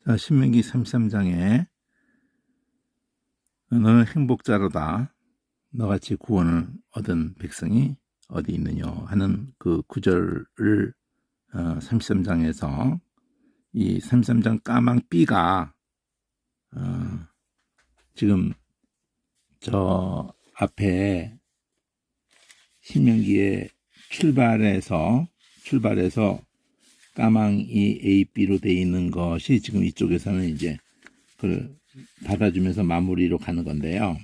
자, 신명기 33장에 너는 행복자로다. 너같이 구원을 얻은 백성이 어디 있느냐 하는 그 구절을 33장에서 이 33장 까망 B가 지금 저 앞에 신명기의 출발해서 까망이 A, B로 되어 있는 것이 지금 이쪽에서는 이제 그걸 받아주면서 마무리로 가는 건데요.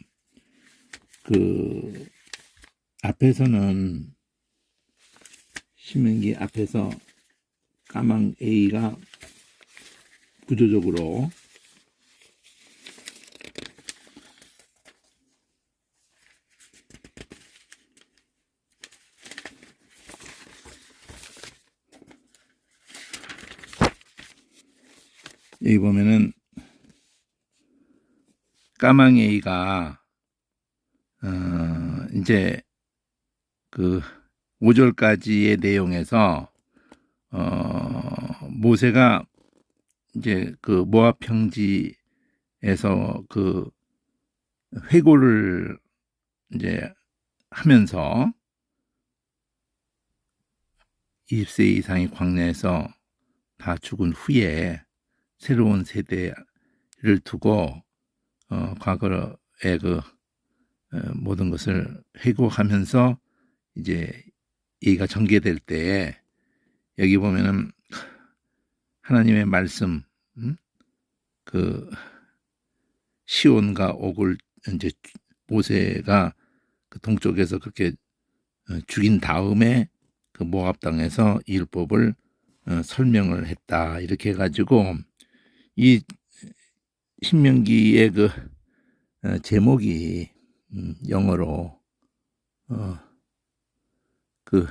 그 앞에서는 신명기 앞에서 까망 A가 구조적으로 여기 보면은 까망 A가 이제 그 5절까지의 내용에서 모세가 이제 그 모압 평지에서 그 회고를 이제 하면서 20세 이상의 광야에서 다 죽은 후에 새로운 세대를 두고 과거의 그 모든 것을 회고하면서 이제 얘가 전개될 때 여기 보면은 하나님의 말씀 그 시온과 옥을 이제 모세가 그 동쪽에서 그렇게 죽인 다음에 그 모압 땅에서 이 율법을 설명을 했다 이렇게 해가지고 이 신명기의 그 제목이 영어로 그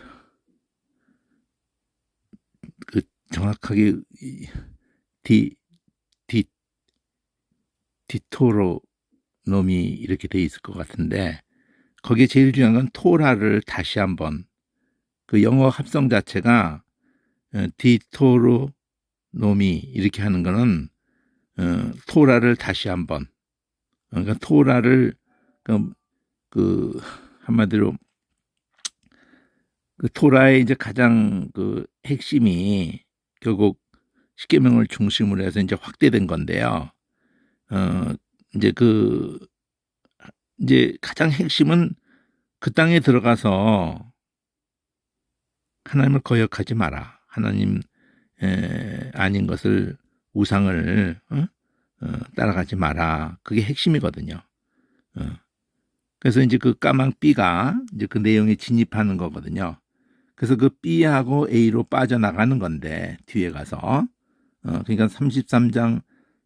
정확하게 디토로노미 이렇게 돼 있을 것 같은데 거기에 제일 중요한 건 토라를 다시 한번 그 영어 합성 자체가 디토로노미 이렇게 하는 거는 토라를 다시 한번 그러니까 토라를 그 한마디로 그 토라의 이제 가장 그 핵심이 결국 십계명을 중심으로 해서 이제 확대된 건데요. 이제 이제 가장 핵심은 그 땅에 들어가서 하나님을 거역하지 마라. 하나님 아닌 것을 우상을 따라가지 마라. 그게 핵심이거든요. 그래서 이제 그 까망 B가 이제 그 내용에 진입하는 거거든요. 그래서 그 B하고 A로 빠져나가는 건데 뒤에 가서 그러니까 33장,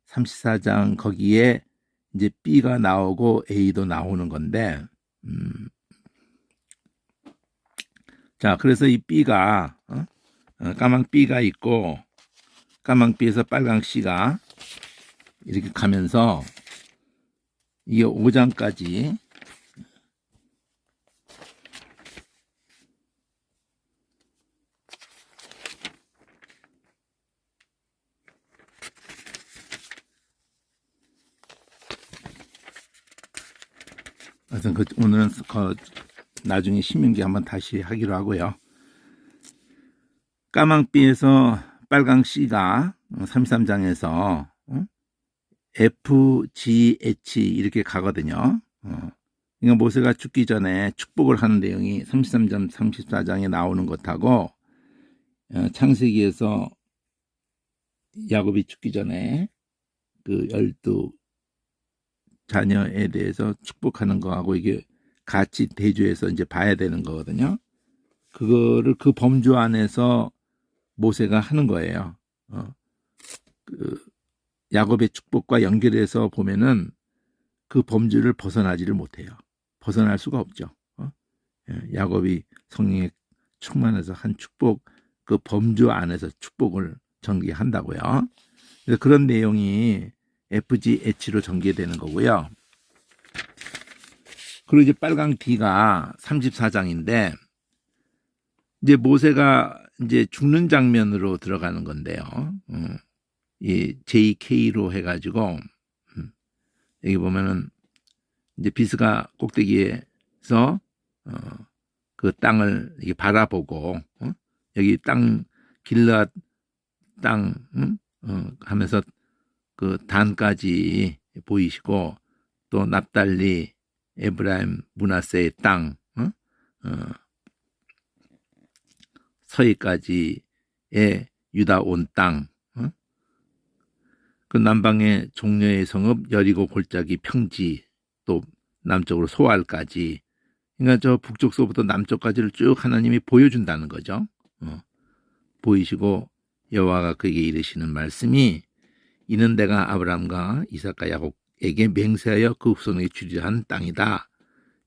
34장 거기에 이제 B가 나오고 A도 나오는 건데 자 그래서 이 B가 까망 B가 있고 까망 B에서 빨강 C가 이렇게 가면서 이게 5장까지 그래서 오늘은 나중에 신명기 한번 다시 하기로 하고요. 까망 B에서 빨강 C가 33장에서 F, G, H 이렇게 가거든요. 그러니까 모세가 죽기 전에 축복을 하는 내용이 33장, 34장에 나오는 것하고 창세기에서 야곱이 죽기 전에 그 12 자녀에 대해서 축복하는 거하고 이게 같이 대조해서 이제 봐야 되는 거거든요. 그거를 그 범주 안에서 모세가 하는 거예요. 그 야곱의 축복과 연결해서 보면은 그 범주를 벗어나지를 못해요. 벗어날 수가 없죠. 야곱이 성령에 충만해서 한 축복 그 범주 안에서 축복을 전개한다고요. 그래서 그런 내용이 FGH로 전개되는 거고요. 그리고 이제 빨강 D가 34장인데 이제 모세가 이제 죽는 장면으로 들어가는 건데요. 이 JK로 해가지고 여기 보면은 이제 비스가 꼭대기에서 그 땅을 이렇게 바라보고 여기 땅 길앗 땅 하면서 그 단까지 보이시고 또 납달리 에브라임 므낫세의 땅 서해까지의 유다 온 땅, 그 남방의 종려의 성읍 여리고 골짜기 평지 또 남쪽으로 소알까지, 그러니까 저 북쪽서부터 남쪽까지를 쭉 하나님이 보여준다는 거죠. 보이시고 여호와가 그에게 이르시는 말씀이 이는 내가 아브라함과 이삭과 야곱에게 맹세하여 그 후손에게 주리라 한 땅이다.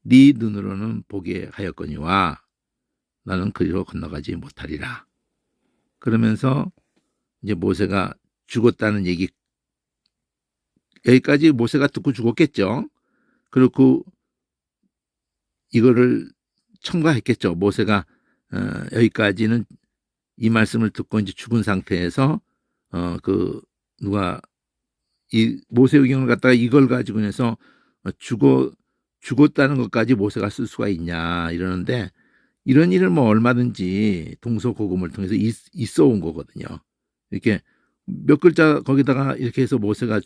네 눈으로는 보게 하였거니와 나는 그리로 건너가지 못하리라. 그러면서 이제 모세가 죽었다는 얘기, 여기까지 모세가 듣고 죽었겠죠. 그리고 이거를 첨가했겠죠. 모세가 여기까지는 이 말씀을 듣고 이제 죽은 상태에서 그 누가 이 모세의경을 갖다가 이걸 가지고 해서 죽었다는 것까지 모세가 쓸 수가 있냐 이러는데, 이런 일은 뭐 얼마든지 동서고금을 통해서 있어 온 거거든요. 이렇게 몇 글자 거기다가 이렇게 해서 모세가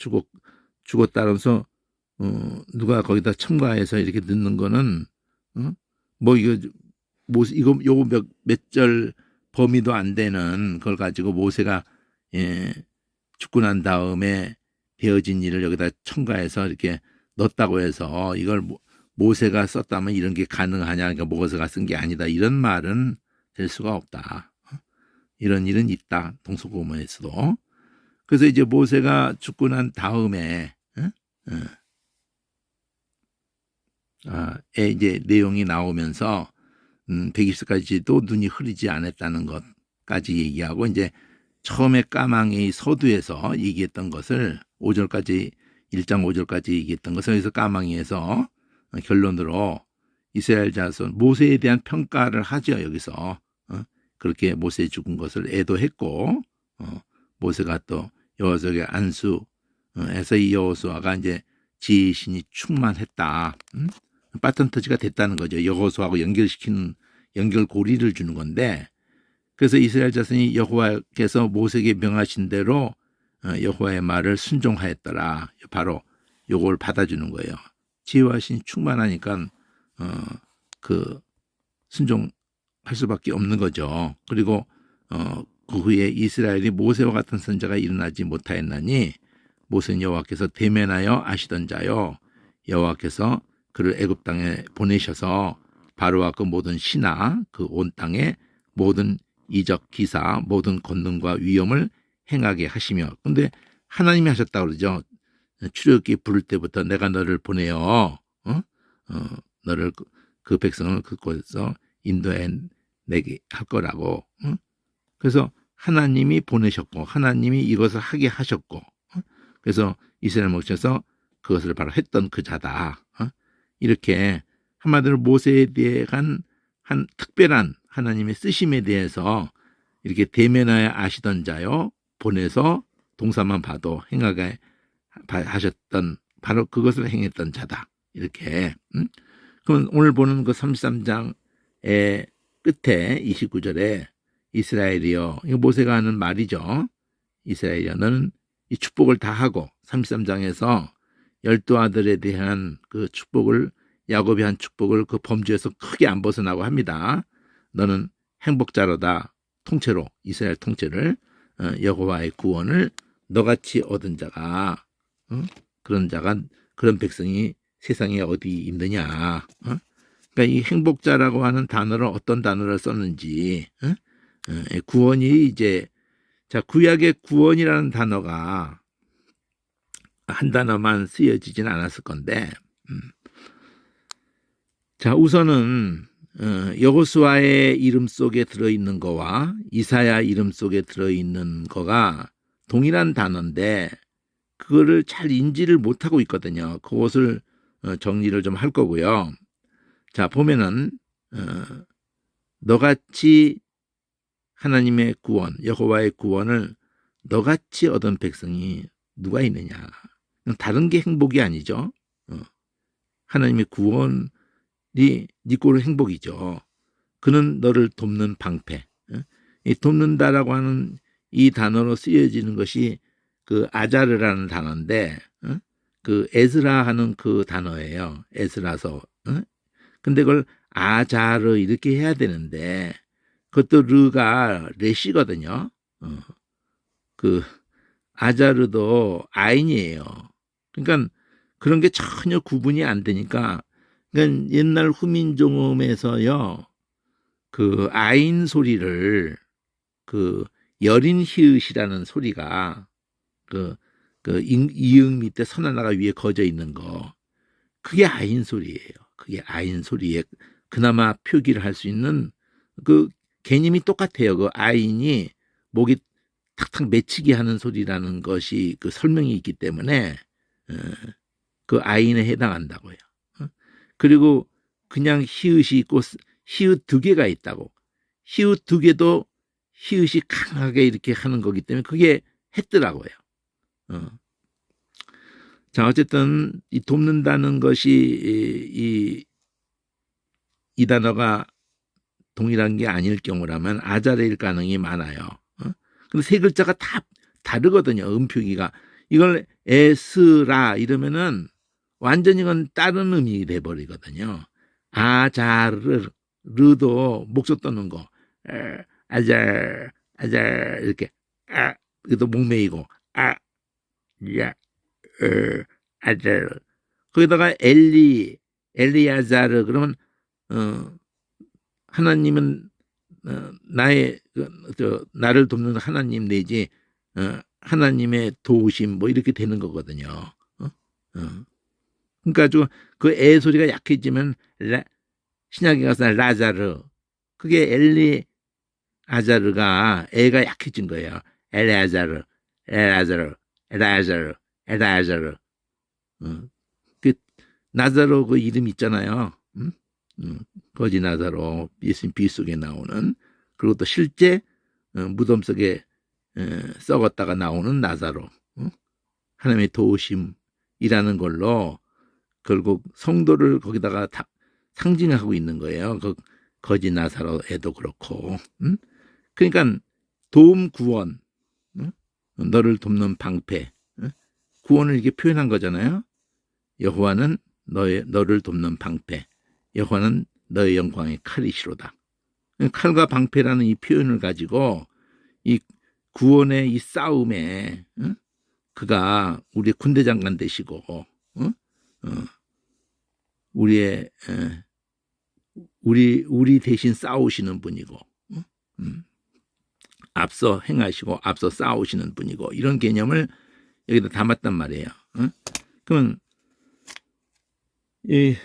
죽었다면서 누가 거기다 첨가해서 이렇게 넣는 거는 뭐 이거 요거 몇 절 범위도 안 되는 걸 가지고 모세가 죽고 난 다음에 되어진 일을 여기다 첨가해서 이렇게 넣었다고 해서 이걸 모세가 썼다면 이런 게 가능하냐, 그러니까 모세가 쓴 게 아니다, 이런 말은 될 수가 없다. 이런 일은 있다, 동서고금에서도. 그래서 이제 모세가 죽고 난 다음에 이제 내용이 나오면서 120까지도 눈이 흐리지 않았다는 것까지 얘기하고, 이제 처음에 까망이 서두에서 얘기했던 것을 5절까지 1장 5절까지 얘기했던 것을 여기서 까망이에서 결론으로 이스라엘 자손 모세에 대한 평가를 하죠. 여기서 그렇게 모세 죽은 것을 애도했고, 모세가 또 여호수아의 안수에서 이 여호수아가 이제 지신이 충만했다, 바톤 터치가 됐다는 거죠. 여호수아하고 연결시키는 연결고리를 주는 건데, 그래서 이스라엘 자손이 여호와께서 모세에게 명하신 대로 여호와의 말을 순종하였더라. 바로 요걸 받아주는 거예요. 지혜와 신이 충만하니까 그 순종할 수밖에 없는 거죠. 그리고 그 후에 이스라엘이 모세와 같은 선자가 일어나지 못하였나니 모세는 여호와께서 대면하여 아시던 자요, 여호와께서 그를 애굽 땅에 보내셔서 바로와 그 모든 신하 그 온 땅에 모든 이적 기사 모든 권능과 위엄을 행하게 하시며, 근데 하나님이 하셨다고 그러죠. 출애굽기 부를 때부터 내가 너를 보내어 너를 그 백성을 그곳에서 인도해 내게 할 거라고. 그래서 하나님이 보내셨고 하나님이 이것을 하게 하셨고, 그래서 이스라엘 목에서 그것을 바로 했던 그 자다. 이렇게 한마디로 모세에 대한 한 특별한 하나님의 쓰심에 대해서 이렇게 대면하여 아시던 자요, 보내서 동사만 봐도 행하게 하셨던 바로 그것을 행했던 자다. 이렇게. 그럼 오늘 보는 그 33장의 끝에 29절에 이스라엘이여, 이거 모세가 하는 말이죠. 이스라엘이여 너는 이 축복을 다 하고, 33장에서 12아들에 대한 그 축복을, 야곱이 한 축복을 그 범주에서 크게 안 벗어나고 합니다. 너는 행복자로다. 통째로 이스라엘 통째를 여호와의 구원을 너같이 얻은 자가 그런 자가 그런 백성이 세상에 어디 있느냐. 그러니까 이 행복자라고 하는 단어를 어떤 단어를 썼는지, 구원이 이제 자 구약의 구원이라는 단어가 한 단어만 쓰여지진 않았을 건데, 자 우선은 여호수아의 이름 속에 들어있는 거와 이사야 이름 속에 들어있는 거가 동일한 단어인데 그거를 잘 인지를 못하고 있거든요. 그것을 정리를 좀 할 거고요. 자 보면은 너같이 하나님의 구원, 여호와의 구원을 너같이 얻은 백성이 누가 있느냐. 다른 게 행복이 아니죠. 하나님의 구원이 네 꼴은 행복이죠. 그는 너를 돕는 방패. 이 돕는다라고 하는 이 단어로 쓰여지는 것이 그 아자르라는 단어인데, 그 에스라 하는 그 단어예요. 에스라서. 근데 그걸 아자르 이렇게 해야 되는데, 그것도 르가 레시거든요. 그 아자르도 아인이에요. 그러니까 그런 게 전혀 구분이 안 되니까, 그러니까 옛날 후민종음에서요, 그 아인 소리를 그 여린 히읗이라는 소리가 그 이응 밑에 선 하나가 위에 거져 있는 거, 그게 아인 소리예요. 그게 아인 소리에 그나마 표기를 할 수 있는 그 개념이 똑같아요. 그 아인이 목이 탁탁 맺히게 하는 소리라는 것이 그 설명이 있기 때문에 그 아인에 해당한다고요. 그리고 그냥 히읗이 있고 히읗 두 개가 있다고. 히읗 두 개도 히읗이 강하게 이렇게 하는 거기 때문에 그게 했더라고요. 자, 어쨌든 이 돕는다는 것이 이 단어가 동일한 게 아닐 경우라면 아자레일 가능이 많아요. 근데 세 글자가 다 다르거든요. 음표기가. 이걸 에스라 이러면은 완전히 이건 다른 의미가 돼버리거든요. 아자르도 목소 떠는 거. 아자 이렇게 이것도 목매이고 야 아자르. 거기다가 엘리아자르 그러면 하나님은 나의 나를 돕는 하나님 내지 하나님의 도우심 뭐 이렇게 되는 거거든요. 그러니까 그 애 소리가 약해지면 신약에 가서 라자르, 그게 엘리 아자르가 애가 약해진 거예요. 엘리아자르, 엘라자르, 엘라자르, 엘라자르. 그 나자로 그 이름 있잖아요. 거지 나자로 예수님 비 속에 나오는, 그리고 또 실제 무덤 속에 썩었다가 나오는 나자로. 하나님의 도우심이라는 걸로 결국 성도를 거기다가 다 상징하고 있는 거예요. 그 거지 나사로에도 그렇고. 그러니까 도움 구원, 너를 돕는 방패, 구원을 이렇게 표현한 거잖아요. 여호와는 너를 돕는 방패, 여호와는 너의 영광의 칼이시로다. 칼과 방패라는 이 표현을 가지고 이 구원의 이 싸움에 그가 우리의 군대 장관 되시고 우리 대신 싸우시는 분이고 앞서 행하시고 앞서 싸우시는 분이고, 이런 개념을 여기다 담았단 말이에요. 그러면 이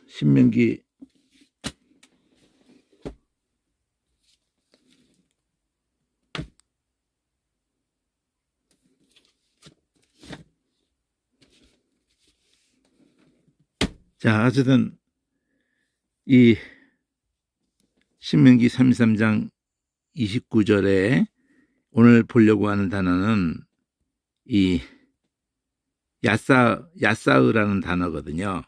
신명기 '어쨌든 이 신명기 33장 29절에 오늘 보려고 하는 단어는 이 야사으라는 단어거든요.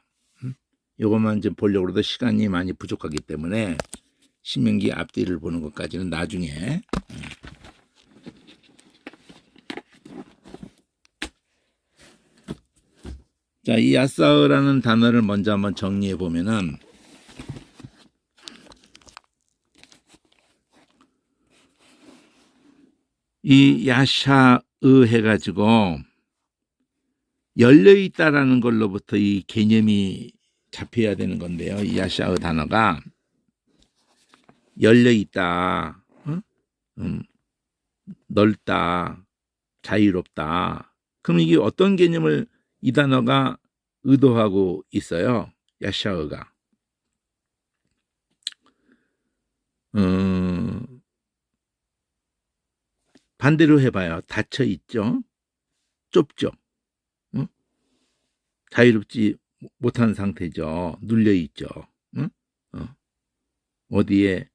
이것만 좀 보려고 해도 시간이 많이 부족하기 때문에 신명기 앞뒤를 보는 것까지는 나중에. 자, 이 야사으라는 단어를 먼저 한번 정리해 보면은, 이 야샤으 해가지고 열려 있다라는 걸로부터 이 개념이 잡혀야 되는 건데요. 이 야샤으 단어가 열려 있다, 넓다, 자유롭다. 그럼 이게 어떤 개념을 이 단어가 의도하고 있어요? 야샤으가. 반대로 해봐요. 닫혀 있죠? 좁죠? 자유롭지 못한 상태죠. 눌려 있죠. 응? 어디에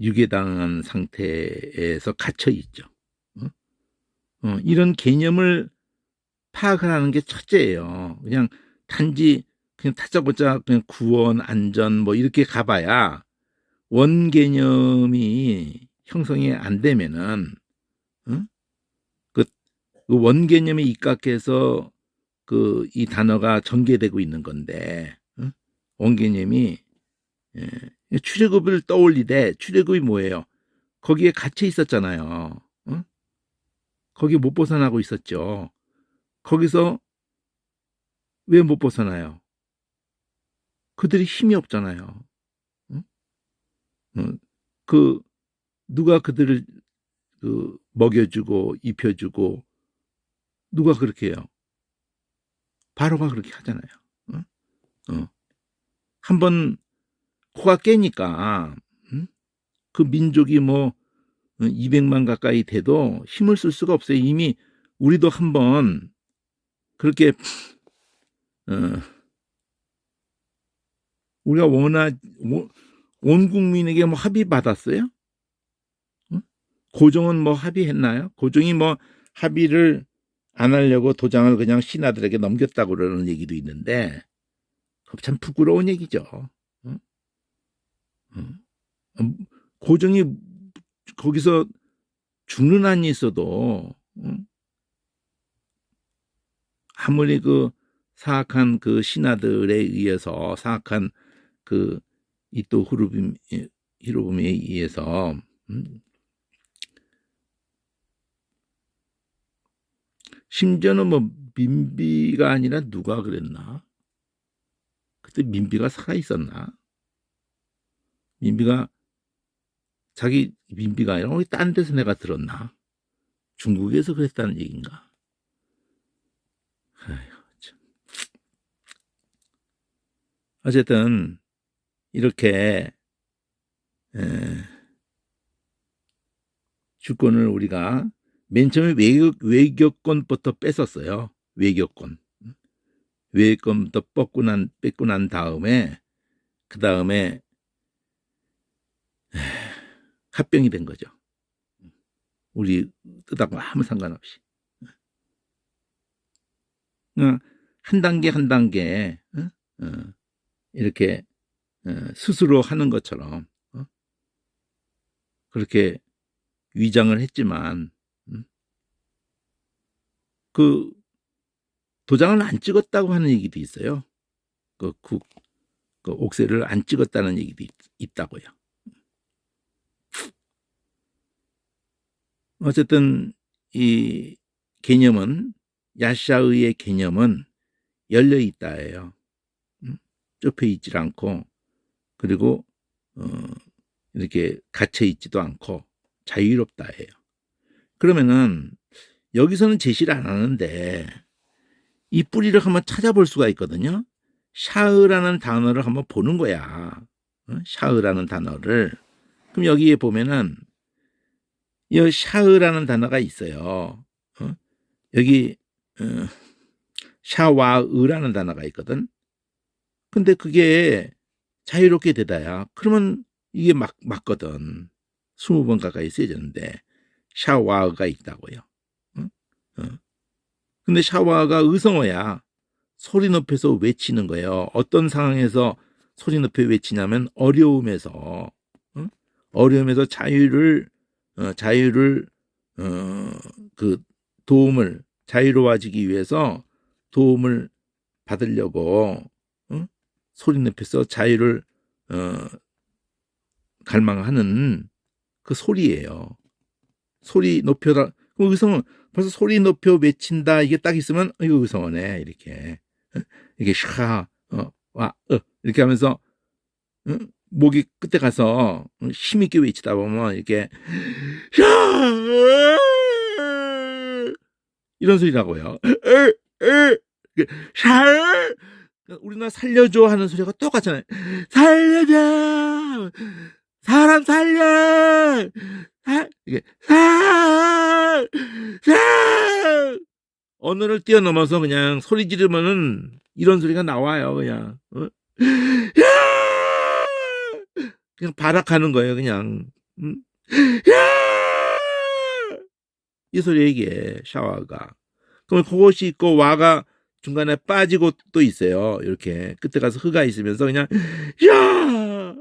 유괴당한 상태에서 갇혀 있죠. 이런 개념을 파악을 하는 게 첫째예요. 그냥 단지 그냥 다짜고짜 그냥 구원, 안전 뭐 이렇게 가봐야 원 개념이 형성이 안 되면은 그 원 개념에 입각해서 이 단어가 전개되고 있는 건데 원 개념이 출애굽을 떠올리되 출애굽이 뭐예요? 거기에 갇혀 있었잖아요. 거기 못 벗어나고 있었죠. 거기서 왜 못 벗어나요? 그들이 힘이 없잖아요. 누가 그들을 먹여주고 입혀주고 누가 그렇게 해요? 바로가 그렇게 하잖아요. 한번 코가 깨니까 그 민족이 뭐 200만 가까이 돼도 힘을 쓸 수가 없어요. 이미 우리도 한번 그렇게 우리가 온 국민에게 뭐 합의 받았어요? 고종은 뭐 합의했나요? 고종이 뭐 합의를 안 하려고 도장을 그냥 신하들에게 넘겼다고 그러는 얘기도 있는데 참 부끄러운 얘기죠. 고종이 거기서 죽는 한이 있어도 아무리 그 사악한 그 신하들에 의해서 사악한 그 이또 히로부미에 의해서 심지어는 뭐 민비가 아니라 누가 그랬나? 그때 민비가 살아 있었나? 민비가 아니라 우리 딴 데서 내가 들었나? 중국에서 그랬다는 얘기인가? 아이고, 참. 어쨌든 이렇게 주권을 우리가 맨 처음에 외교권부터 뺏었어요. 외교권부터 뺏고 난 다음에 그 다음에 합병이 된 거죠. 우리 뜻하고 아무 상관없이 한 단계 한 단계 이렇게 스스로 하는 것처럼 그렇게 위장을 했지만 그 도장을 안 찍었다고 하는 얘기도 있어요. 그 옥새를 안 찍었다는 얘기도 있다고요. 어쨌든 이 개념은 야샤의의 개념은 열려 있다예요. 좁혀 있질 않고 그리고 이렇게 갇혀 있지도 않고 자유롭다예요. 그러면은 여기서는 제시를 안 하는데 이 뿌리를 한번 찾아볼 수가 있거든요. 샤흐라는 단어를 한번 보는 거야. 샤흐라는 단어를. 그럼 여기에 보면은 이 샤흐라는 단어가 있어요. 여기 샤와으라는 단어가 있거든. 근데 그게 자유롭게 되다야. 그러면 이게 맞거든. 20번 가까이 쓰여졌는데 샤와가 있다고요. 근데 샤와가 의성어야. 소리 높여서 외치는 거예요. 어떤 상황에서 소리 높여 외치냐면 어려움에서 자유를 그 도움을 자유로워지기 위해서 도움을 받으려고 소리 높여서 자유를 갈망하는 그 소리예요. 소리 높여라. 의성어 벌써 소리 높여 외친다. 이게 딱 있으면 이거 의성어네. 이렇게 샤 이렇게 하면서 목이 끝에 가서 힘있게 외치다 보면 이렇게 샤 이런 소리라고요. 샤 우리나라 살려줘 하는 소리가 똑같잖아요. 살려줘 사람 살려 이게 언어를 뛰어넘어서 그냥 소리 지르면은 이런 소리가 나와요. 그냥 야! 그냥 발악하는 거예요. 그냥 야! 이 소리에 이게 샤워가. 그럼 그것이 있고 와가 중간에 빠지고 또 있어요. 이렇게 끝에 가서 흐가 있으면서 그냥 야!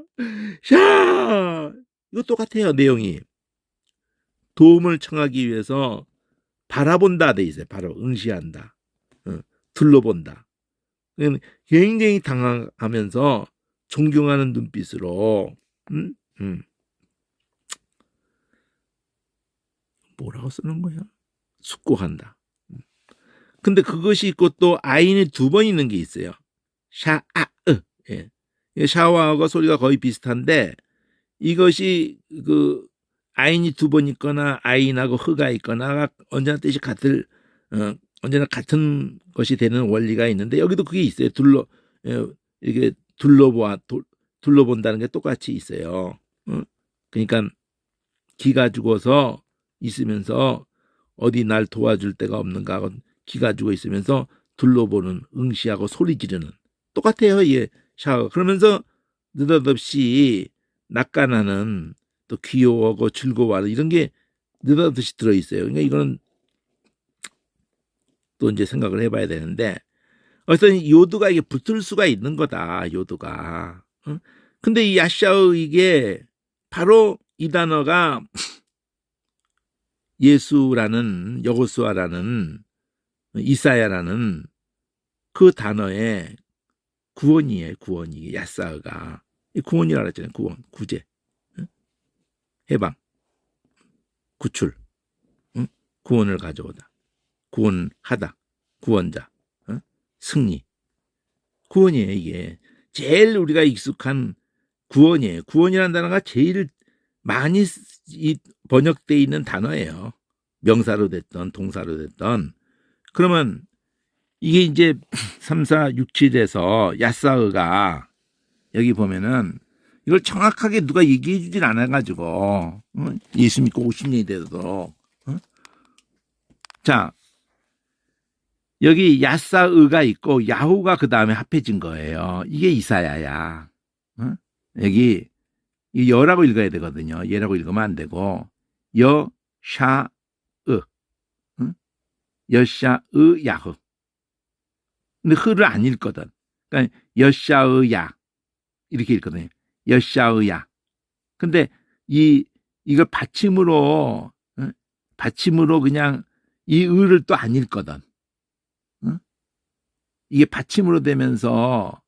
야! 이거 똑같아요. 내용이. 도움을 청하기 위해서 바라본다 돼 있어요. 바로 응시한다. 둘러본다. 굉장히 당황하면서 존경하는 눈빛으로 뭐라고 쓰는 거야? 숙고한다. 근데 그것이 있고 또 아인이 두 번 있는 게 있어요. 샤아으. 예. 샤와하고 소리가 거의 비슷한데 이것이 그 아인이 두 번 있거나 아인하고 흐가 있거나 언제나 뜻이 언제나 같은 것이 되는 원리가 있는데 여기도 그게 있어요. 이렇게 둘러본다는 게 똑같이 있어요. 그러니까 기가 죽어서 있으면서 어디 날 도와줄 데가 없는가 하고 기가 죽어 있으면서 둘러보는 응시하고 소리 지르는 똑같아요. 예, 샤워. 그러면서 느닷없이 낙관하는 또 귀여워하고 즐거워하는 이런 게 느닷없이 들어있어요. 그러니까 이거는 또 이제 생각을 해봐야 되는데 어떤 요드가 이게 붙을 수가 있는 거다. 요드가. 근데 이 야샤우 이게 바로 이 단어가 예수라는 여호수아라는 이사야라는 그 단어의 구원이에요. 구원이 야사가 구원이라고 했잖아요. 구원, 구제, 해방, 구출, 구원을 가져오다, 구원하다, 구원자, 승리, 구원이에요. 이게 제일 우리가 익숙한 구원이에요. 구원이라는 단어가 제일 많이 번역되어 있는 단어예요. 명사로 됐던 동사로 됐던. 그러면 이게 이제 3, 4, 6, 7에서 야사흐가 여기 보면은 이걸 정확하게 누가 얘기해 주질 않아가지고 예수 믿고 50년이 돼도 자 여기 야사흐가 있고 야후가 그 다음에 합해진 거예요. 이게 이사야야. 여기 여라고 읽어야 되거든요. 얘라고 읽으면 안 되고 여샤으 여샤으 야흐. 근데 흐를 안 읽거든. 그러니까 여샤으야 이렇게 읽거든요. 여샤으야. 근데 이걸 받침으로 그냥 이 의를 또 안 읽거든. 이게 받침으로 되면서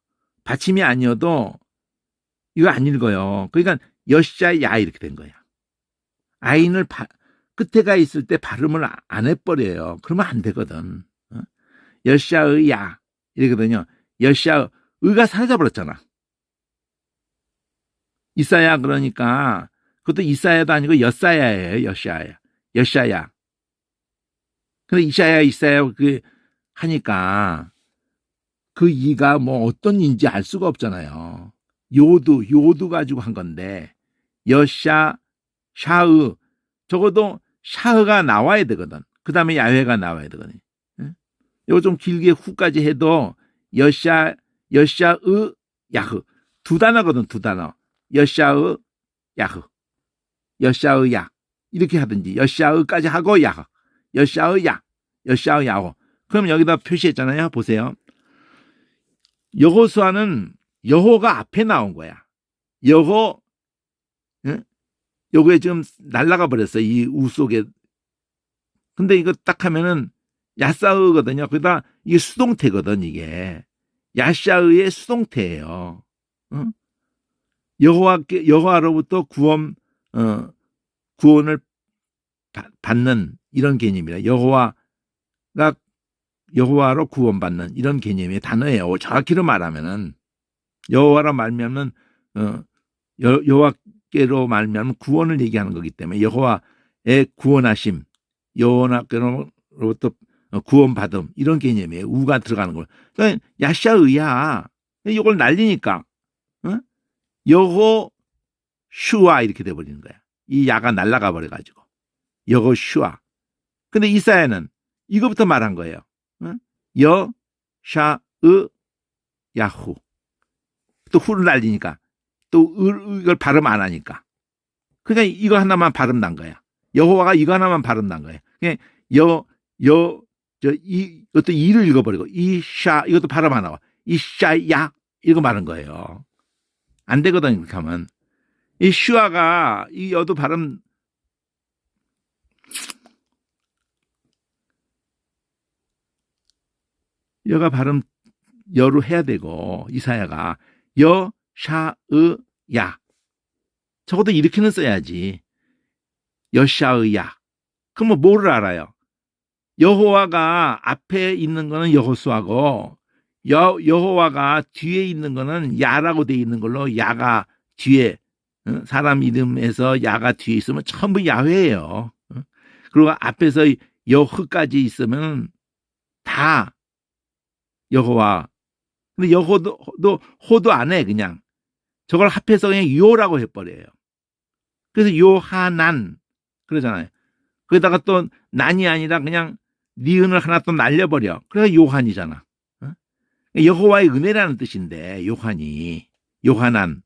받침이 아니어도 이거 안 읽어요. 그러니까 여샤야 이렇게 된 거야. 아인을 끝에가 있을 때 발음을 안 해버려요. 그러면 안 되거든. 여샤의야 이러거든요. 여샤의가 사라져버렸잖아. 이사야 그러니까 그것도 이사야도 아니고 여사야예요. 여샤야. 근데 이사야 그 하니까 그 이가 뭐 어떤 인지 알 수가 없잖아요. 요드 가지고 한 건데 샤의 적어도 샤흐가 나와야 되거든. 그 다음에 야훼가 나와야 되거든. 이거 좀 길게 후까지 해도 여샤의 야흐 두 단어거든. 두 단어. 여샤의 야흐 여샤의 야 이렇게 하든지 여샤의까지 하고 야흐 여샤의 야호. 그럼 여기다 표시했잖아요. 보세요. 여호수아는 여호가 앞에 나온 거야. 요거에 지금 날아가 버렸어. 이 우 속에. 근데 이거 딱 하면은 야사흐거든요. 그러다 이게 수동태거든. 이게 야샤흐의 수동태예요. 여호와로부터 구원을 받는 이런 개념이라. 여호와로 구원받는 이런 개념의 단어예요. 정확히로 말하면은 여호와로 말하면 여호와께로 말하면 구원을 얘기하는 거기 때문에 여호와의 구원하심, 여호와께로부터 구원받음 이런 개념이에요. 우가 들어가는 걸. 그러니까 야샤의야. 이걸 날리니까 여호슈아 이렇게 돼버리는 거야. 이 야가 날아가 버려가지고 여호슈아. 근데 이사야는 이거부터 말한 거예요. 여샤의 야후. 또 후를 날리니까 또 이걸 발음 안 하니까. 그러니까 이거 하나만 발음 난 거야. 여호와가 이거 하나만 발음 난 거예요. 그러니까 이것도 이를 읽어버리고 이샤 이것도 발음 안 나와. 이샤야 이거 말한 거예요. 안 되거든 이렇게 하면. 이 슈아가 이 여도 발음 여가 발음 여로 해야 되고 이사야가 여샤의야 적어도 이렇게는 써야지. 여샤의야. 그럼 뭐를 알아요? 여호와가 앞에 있는 거는 여호수아고 여호와가 뒤에 있는 거는 야라고 돼 있는 걸로 야가 뒤에 사람 이름에서 야가 뒤에 있으면 전부 야훼예요. 그리고 앞에서 여흐까지 있으면 다 여호와. 근데 여호도 호도 안 해. 그냥 저걸 합해서 그냥 요라고 해버려요. 그래서 요하난 그러잖아요. 거기다가 또 난이 아니라 그냥 니은을 하나 또 날려버려. 그래서 요한이잖아. 여호와의 은혜라는 뜻인데 요한이 요하난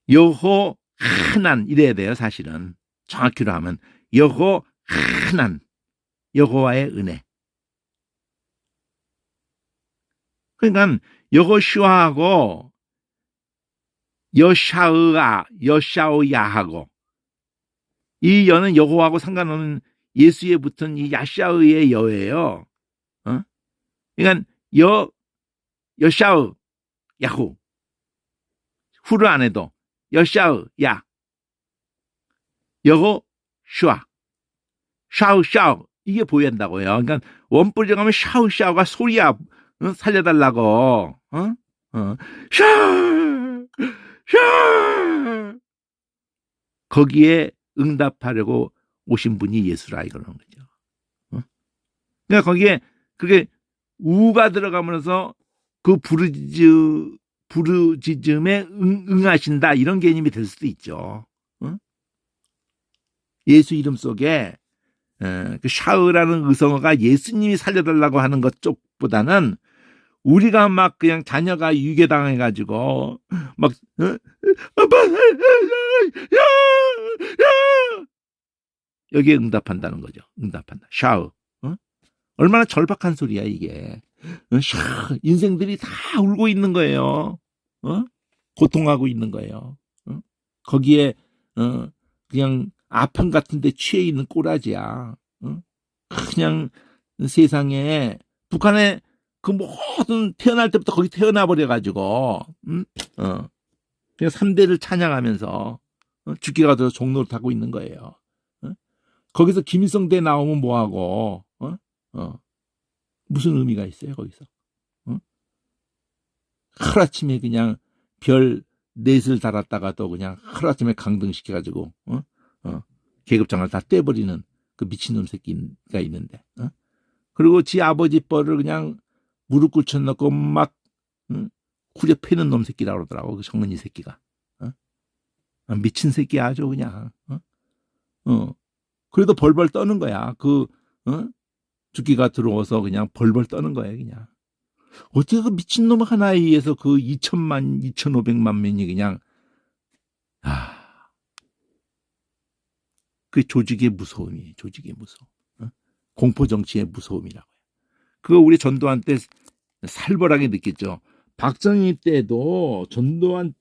여호하난 이래야 돼요. 사실은 정확히로 하면 여호하난 여호와의 은혜. 그러니까 여호슈아하고 여샤의야하고 이 여는 여호와하고 상관없는 예수에 붙은 이 야샤의의 여예요. 그러니까 여샤의 야후 후를 안 해도 여샤의 야 여호슈아 샤우샤우 이게 보인다고요. 그러니까 원뿔에 가면 샤우샤우가 소리야. 살려달라고. 샤 거기에 응답하려고 오신 분이 예수라 이거는 거죠. 그러니까 거기에 그게 우가 들어가면서 그 부르짖음에 응하신다 이런 개념이 될 수도 있죠. 예수 이름 속에 그 샤으라는 의성어가 예수님이 살려달라고 하는 것 쪽보다는 우리가 막 그냥 자녀가 유괴당해가지고 막 아빠 야 여기에 응답한다는 거죠. 응답한다. 샤우. 얼마나 절박한 소리야 이게. 인생들이 다 울고 있는 거예요. 고통하고 있는 거예요. 거기에 그냥 아픔 같은 데 취해 있는 꼬라지야. 그냥 세상에 북한에 그 모든 태어날 때부터 거기 태어나 버려가지고 그냥 3대를 찬양하면서 죽기가 더 종로를 타고 있는 거예요. 거기서 김일성대 나오면 뭐하고 무슨 의미가 있어요 거기서. 하루아침에 그냥 별 넷을 달았다가도 그냥 하루아침에 강등시켜가지고 계급장을 다 떼버리는 그 미친놈 새끼가 있는데 그리고 지 아버지 뻘을 그냥 무릎 꿇혀놓고 막 후려 패는 놈 새끼라고 그러더라고. 그 정은이 새끼가. 미친 새끼야 아주 그냥. 그래도 벌벌 떠는 거야. 그 죽기가 들어와서 그냥 벌벌 떠는 거야 그냥. 어떻게 그 미친놈 하나에 의해서 그 2천만 2,500만 명이 그냥 그 조직의 무서움이에요. 조직의 무서움. 공포정치의 무서움이라고요. 그거 우리 전두환 때 살벌하게 느꼈죠. 박정희 때도 전두환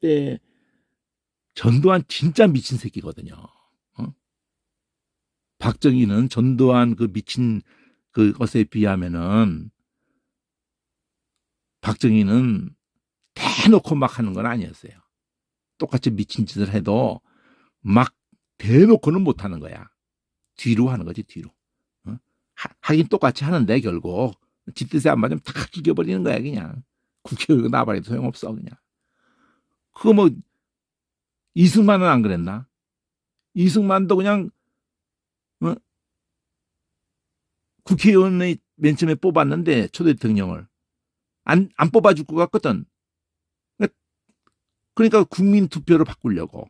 진짜 미친 새끼거든요. 박정희는 전두환 그 미친 그것에 비하면은 박정희는 대놓고 막 하는 건 아니었어요. 똑같이 미친 짓을 해도 막 대놓고는 못 하는 거야. 뒤로 하는 거지 뒤로. 하긴 똑같이 하는데 결국 지 뜻에 안 맞으면 다 죽여버리는 거야 그냥. 국회의원 나발해도 소용없어 그냥. 그거 뭐 이승만은 안 그랬나? 이승만도 그냥 국회의원에 맨 처음에 뽑았는데 초대 대통령을 안 뽑아줄 것 같거든. 그러니까 국민 투표로 바꾸려고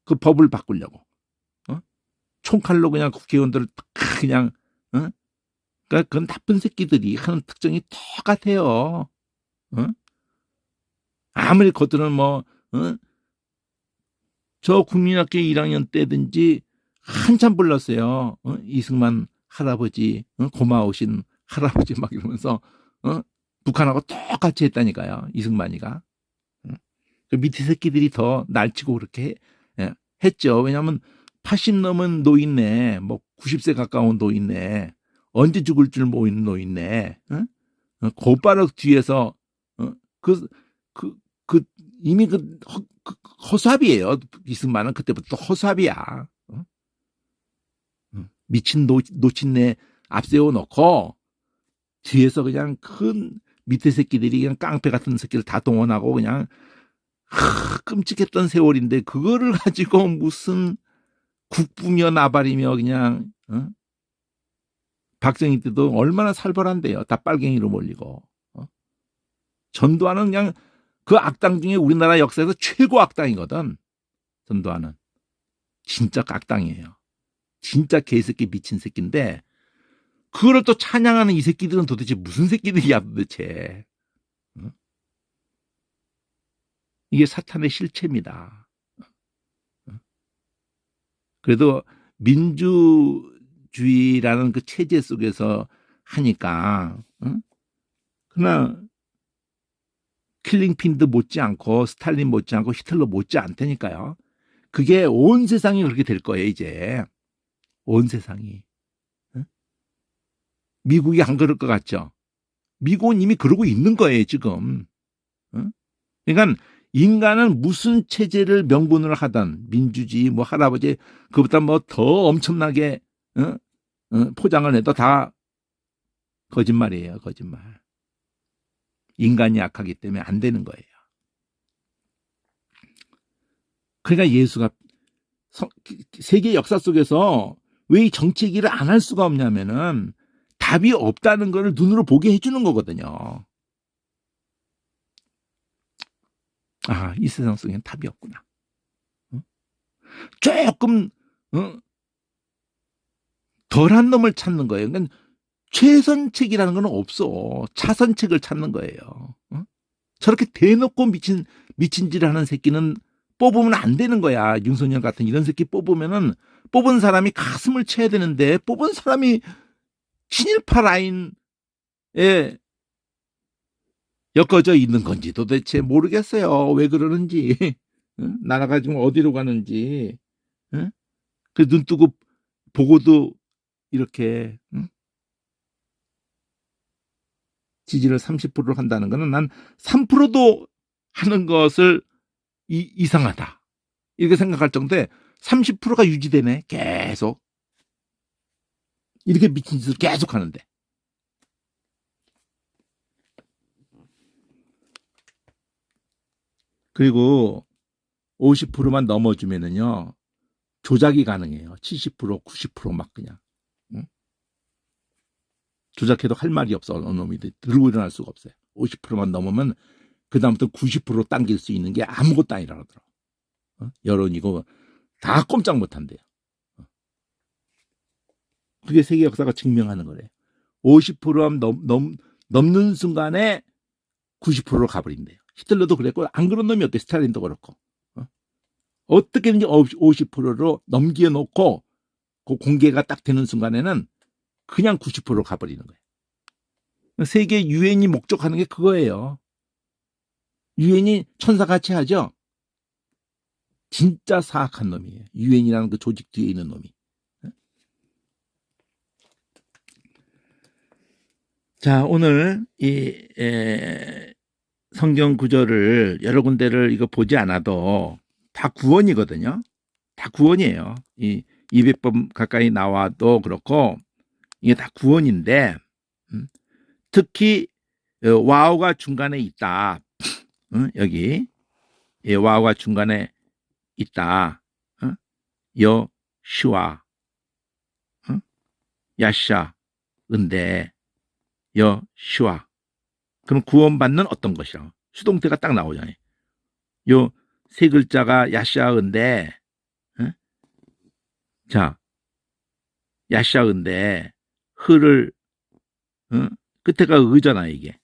그 법을 바꾸려고 총칼로 그냥 국회의원들을 그냥 그러니까 그 나쁜 새끼들이 하는 특징이 똑같아요. 어? 아무리 겉으로는 뭐, 저 국민학교 1학년 때든지 한참 불렀어요. 이승만 할아버지, 고마우신 할아버지 막 이러면서, 북한하고 똑같이 했다니까요. 이승만이가. 그 밑에 새끼들이 더 날치고 그렇게 했죠. 왜냐하면 80 넘은 노인네, 뭐 90세 가까운 노인네, 언제 죽을 줄 모르는 노인네, 곧바로 뒤에서 그, 그, 그 이미 허수아비예요. 이승만은 그때부터 허수아비야. 미친 노친네 앞세워 놓고 뒤에서 그냥 큰 밑에 새끼들이 그냥 깡패 같은 새끼를 다 동원하고 그냥 끔찍했던 세월인데 그거를 가지고 무슨 국부며 나발이며 그냥 박정희 때도 얼마나 살벌한데요. 다 빨갱이로 몰리고. 전두환은 그냥 그 악당 중에 우리나라 역사에서 최고 악당이거든. 전두환은. 진짜 악당이에요. 진짜 개새끼 미친 새끼인데 그거를 또 찬양하는 이 새끼들은 도대체 무슨 새끼들이야 도대체. 이게 사탄의 실체입니다. 그래도 민주주의라는 그 체제 속에서 하니까 그러나 킬링핀도 못지않고 스탈린 못지않고 히틀러 못지않다니까요. 그게 온 세상이 그렇게 될 거예요. 이제 온 세상이. 미국이 안 그럴 것 같죠. 미국은 이미 그러고 있는 거예요. 지금. 그러니까 인간은 무슨 체제를 명분으로 하든 민주주의 뭐 할아버지 그보다 뭐 더 엄청나게 포장을 해도 다 거짓말이에요. 거짓말. 인간이 약하기 때문에 안 되는 거예요. 그러니까 예수가 세계 역사 속에서 왜 이 정치기를 안 할 수가 없냐면은 답이 없다는 걸 눈으로 보게 해주는 거거든요. 아, 이 세상 속에는 답이 없구나. 조금 덜한 놈을 찾는 거예요. 그러니까 최선책이라는 건 없어. 차선책을 찾는 거예요. 저렇게 대놓고 미친 짓을 하는 새끼는 뽑으면 안 되는 거야. 윤석열 같은 이런 새끼 뽑으면은 뽑은 사람이 가슴을 쳐야 되는데 뽑은 사람이 친일파 라인에 엮어져 있는 건지 도대체 모르겠어요. 왜 그러는지. 나라가 지금 어디로 가는지. 그 눈 뜨고 보고도 이렇게 지지를 30%를 한다는 거는 난 3%도 하는 것을 이상하다. 이렇게 생각할 정도에 30%가 유지되네. 계속. 이렇게 미친 짓을 계속 하는데. 그리고 50%만 넘어주면은요. 조작이 가능해요. 70%, 90%막 그냥. 조작해도 할 말이 없어. 어느 놈이 들고 일어날 수가 없어요. 50%만 넘으면 그다음부터 90% 당길 수 있는 게 아무것도 아니라 그러더라고. 여론이고 다 꼼짝 못한대요. 그게 세계 역사가 증명하는 거래요. 50% 넘는 순간에 90%로 가버린대요. 히틀러도 그랬고 안 그런 놈이 없대. 스탈린도 그렇고. 어떻게든지 50%로 넘겨놓고 그 공개가 딱 되는 순간에는 그냥 90%로 가버리는 거예요. 세계 유엔이 목적하는 게 그거예요. 유엔이 천사같이 하죠. 진짜 사악한 놈이에요. 유엔이라는 그 조직 뒤에 있는 놈이. 자, 오늘 이 성경 구절을 여러 군데를 이거 보지 않아도 다 구원이거든요. 다 구원이에요. 이 200번 가까이 나와도 그렇고 이게 다 구원인데 특히 와우가 중간에 있다. 여기 와우가 중간에 있다. 여슈아, 야샤, 은데 여슈아. 그럼 구원받는 어떤 것이야? 수동태가 딱 나오잖아요. 요 세 글자가 야샤은데, 자, 야샤은데 흐를 어? 끝에가 의잖아 이게.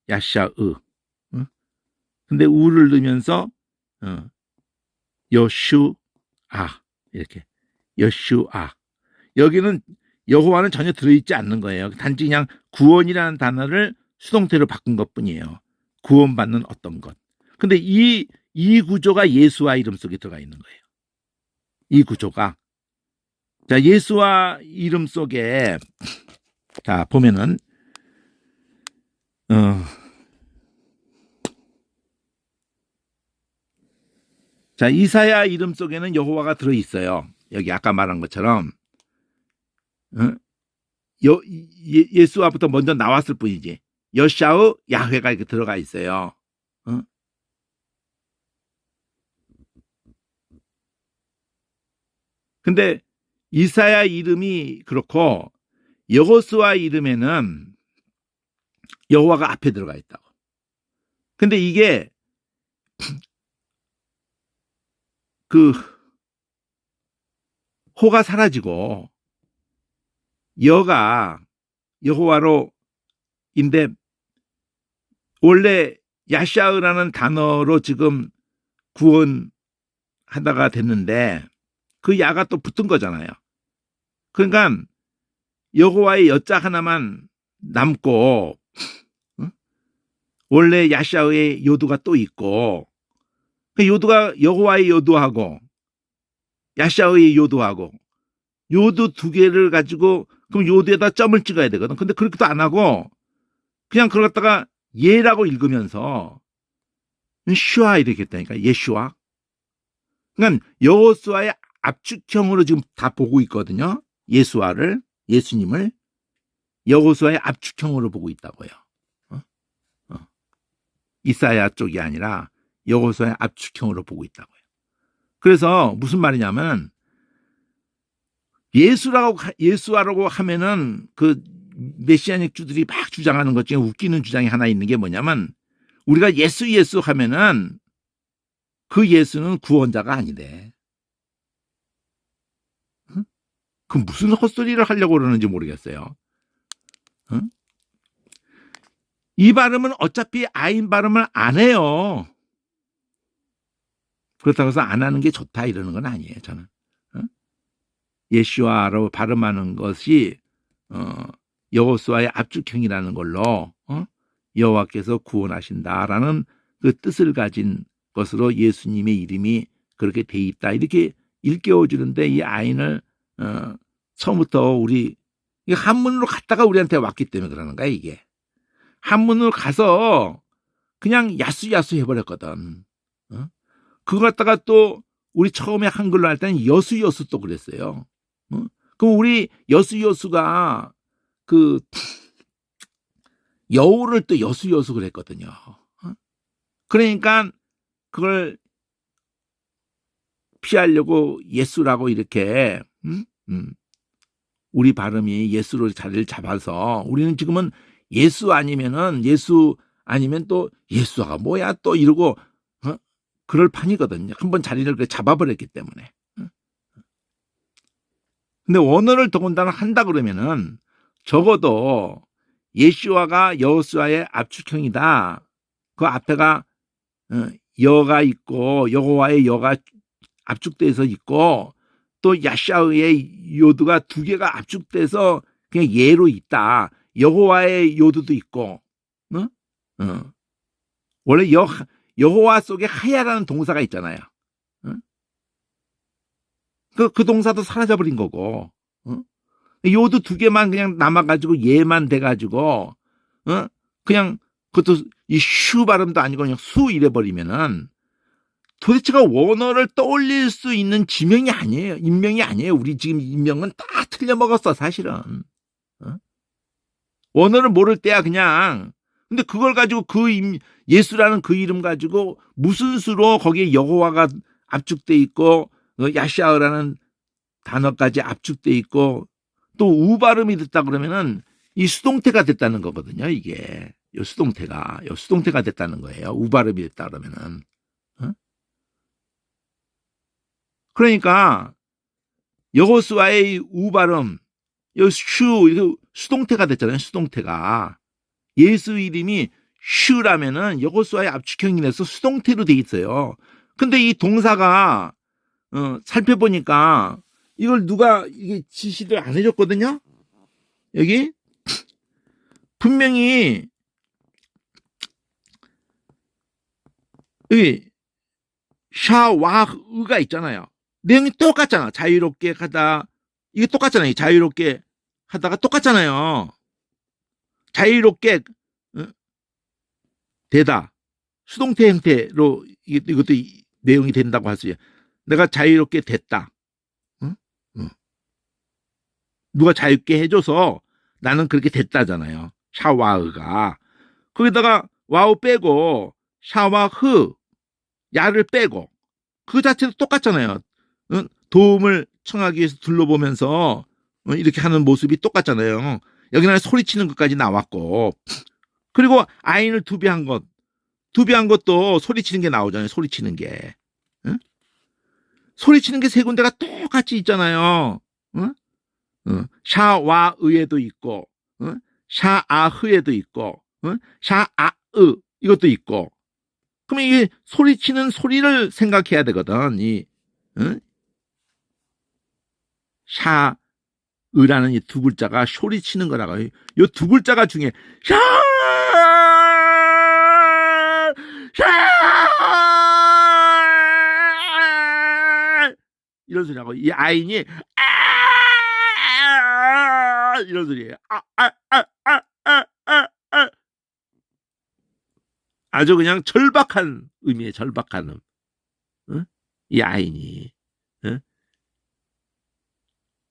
야샤의. 어? 근데 우를 넣으면서 어, 여슈아 이렇게 여슈아. 여기는 여호와는 전혀 들어있지 않는 거예요. 단지 그냥 구원이라는 단어를 수동태로 바꾼 것뿐이에요. 구원받는 어떤 것. 근데 이 구조가 예수와 이름 속에 들어가 있는 거예요. 이 구조가. 자, 예수와 이름 속에 자 보면은 어, 자 이사야 이름 속에는 여호와가 들어 있어요. 여기 아까 말한 것처럼 어? 예수와부터 먼저 나왔을 뿐이지. 여샤우 야훼가 이렇게 들어가 있어요. 어? 근데 이사야 이름이 그렇고 여호수아 이름에는 여호와가 앞에 들어가 있다고. 근데 이게 그 호가 사라지고 여가 여호와로인데 원래 야샤으라는 단어로 지금 구원하다가 됐는데 그 야가 또 붙은 거잖아요. 그러니까 여호와의 여자 하나만 남고 원래 야샤의 요두가 또 있고 그 요두가 여호와의 요두하고 야샤의 요두하고 요두 두 개를 가지고 그럼 요두에다 점을 찍어야 되거든. 근데 그렇게도 안 하고 그냥 그걸 갖다가 예라고 읽으면서 슈아 이렇게 했다니까. 예슈아. 그러니까 여호수아의 압축형으로 지금 다 보고 있거든요. 예수님을 여호수아의 압축형으로 보고 있다고요. 이사야 쪽이 아니라 여호수아의 압축형으로 보고 있다고요. 그래서 무슨 말이냐면 예수라고 하면은 그 메시아닉 주들이 막 주장하는 것 중에 웃기는 주장이 하나 있는 게 뭐냐면 우리가 예수 하면은 그 예수는 구원자가 아니래. 응? 그 무슨 헛소리를 하려고 그러는지 모르겠어요. 응? 이 발음은 어차피 아인 발음을 안 해요. 그렇다고 해서 안 하는 게 좋다 이러는 건 아니에요. 저는. 예슈아로 발음하는 것이 여호수아의 압축형이라는 걸로 여호와께서 구원하신다라는 그 뜻을 가진 것으로 예수님의 이름이 그렇게 돼 있다. 이렇게 일깨워 주는데 이 아인을 처음부터 우리 한문으로 갔다가 우리한테 왔기 때문에 그러는 거야 이게. 한문으로 가서 그냥 야수 해버렸거든. 그거 갖다가 또 우리 처음에 한글로 할 때는 여수 또 그랬어요. 그럼 우리 여수가 그 여우를 또 여수 그랬거든요. 그러니까 그걸 피하려고 예수라고 이렇게 우리 발음이 예수로 자리를 잡아서 우리는 지금은 예수 아니면 또 예수가 뭐야 또 이러고 그럴 판이거든요. 한번 자리를 잡아버렸기 때문에. 근데 원어를 더군다나 한다 그러면은 적어도 예슈아가 여호수아의 압축형이다. 그 앞에가 여가 있고 여호와의 여가 압축돼서 있고 또 야샤의 요두가 두 개가 압축돼서 그냥 예로 있다. 여호와의 요두도 있고 원래 여호와 속에 하야라는 동사가 있잖아요. 그 동사도 사라져버린 거고, 요도 두 개만 그냥 남아가지고 예만 돼가지고, 그냥 그것도 이 슈 발음도 아니고 그냥 수 이래버리면은 도대체가 원어를 떠올릴 수 있는 지명이 아니에요. 인명이 아니에요. 우리 지금 인명은 다 틀려먹었어, 사실은. 원어를 모를 때야 그냥. 근데 그걸 가지고 예수라는 그 이름 가지고 무슨 수로 거기에 여호와가 압축돼 있고 야샤흐라는 단어까지 압축돼 있고 또 우 발음이 됐다 그러면은 이 수동태가 됐다는 거거든요. 이게 요 수동태가 됐다는 거예요. 우 발음이 됐다 그러면은. 그러니까 여호수아의 우 발음, 요 슈 수동태가 됐잖아요. 수동태가. 예수 이름이 슈라면은 여호수아의 압축형이 돼서 수동태로 돼 있어요. 근데 이 동사가 살펴보니까 이걸 누가 이게 지시를 안 해줬거든요. 여기 분명히 여기 샤와흐가 있잖아요. 내용이 똑같잖아. 자유롭게 하다 이게 똑같잖아요. 자유롭게 하다가 똑같잖아요. 자유롭게 되다 수동태 형태로 이것도 내용이 된다고 할 수 있어요. 내가 자유롭게 됐다. 응? 응. 누가 자유롭게 해줘서 나는 그렇게 됐다잖아요. 샤와흐가. 거기다가 와우 빼고 샤와흐 야를 빼고 그 자체도 똑같잖아요. 응? 도움을 청하기 위해서 둘러보면서 이렇게 하는 모습이 똑같잖아요. 여기는 소리치는 것까지 나왔고 그리고 아인을 두비한 것도 소리치는 게 나오잖아요. 소리치는 게. 응? 소리치는 게 세 군데가 똑같이 있잖아요. 응? 샤와의에도 있고 샤아흐에도 있고 샤아으 이것도 있고 그러면 이게 소리치는 소리를 생각해야 되거든. 이 샤의라는 이 두 글자가 소리치는 거라고. 이 두 글자가 중요해. 샤 이런 소리하고 이 아인이 이런 소리예요. 아주 그냥 절박한 의미의 절박한 이 아인이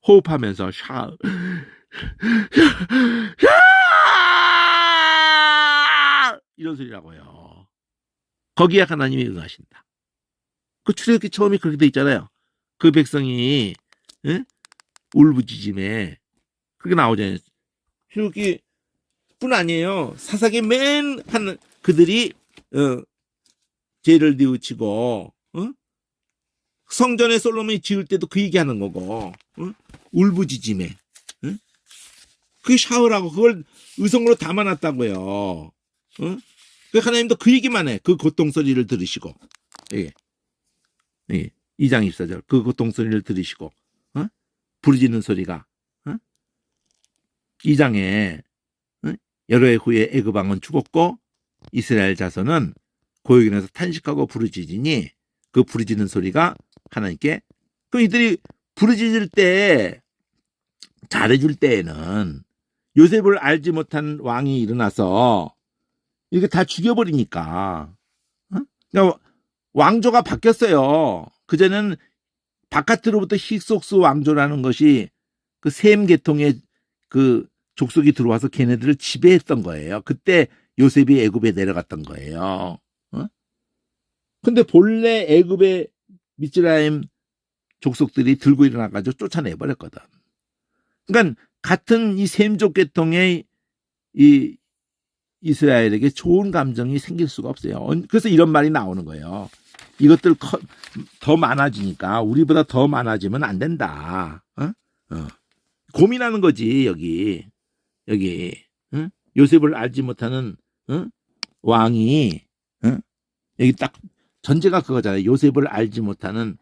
호흡하면서 샤 이런 소리라고요. 거기에 하나님이 응하신다. 그 출애굽기 처음에 그렇게 돼 있잖아요. 그 백성이 울부짖음에 그게 나오잖아요. 출애굽기뿐 아니에요. 사사기 맨 하는 그들이 죄를 뉘우치고 성전에 솔로몬이 지을 때도 그 얘기하는 거고 울부짖음에 그게 샤워라고 그걸 의성으로 담아놨다고요. 그 하나님도 그 얘기만 해. 그 고통소리를 들으시고 예. 2장 24절 그 고통소리를 들으시고 부르짖는 소리가 2장에 여러 해 후에 애굽 왕은 죽었고 이스라엘 자손은 고요긴에서 탄식하고 부르짖으니 그 부르짖는 소리가 하나님께 그럼 이들이 부르짖을 때 잘해줄 때에는 요셉을 알지 못한 왕이 일어나서 이렇게 다 죽여버리니까 그러니까 왕조가 바뀌었어요. 그전에는 바깥으로부터 힉속스 왕조라는 것이 그 셈 계통의 그 족속이 들어와서 걔네들을 지배했던 거예요. 그때 요셉이 애굽에 내려갔던 거예요. 근데 본래 애굽의 미즈라임 족속들이 들고 일어나가지고 쫓아내버렸거든. 그러니까 같은 이 셈족 계통의 이 이스라엘에게 좋은 감정이 생길 수가 없어요. 그래서 이런 말이 나오는 거예요. 이것들 더 많아지니까 우리보다 더 많아지면 안 된다. 고민하는 거지 여기 요셉을 알지 못하는 왕이 여기 딱 전제가 그거잖아요. 요셉을 알지 못하는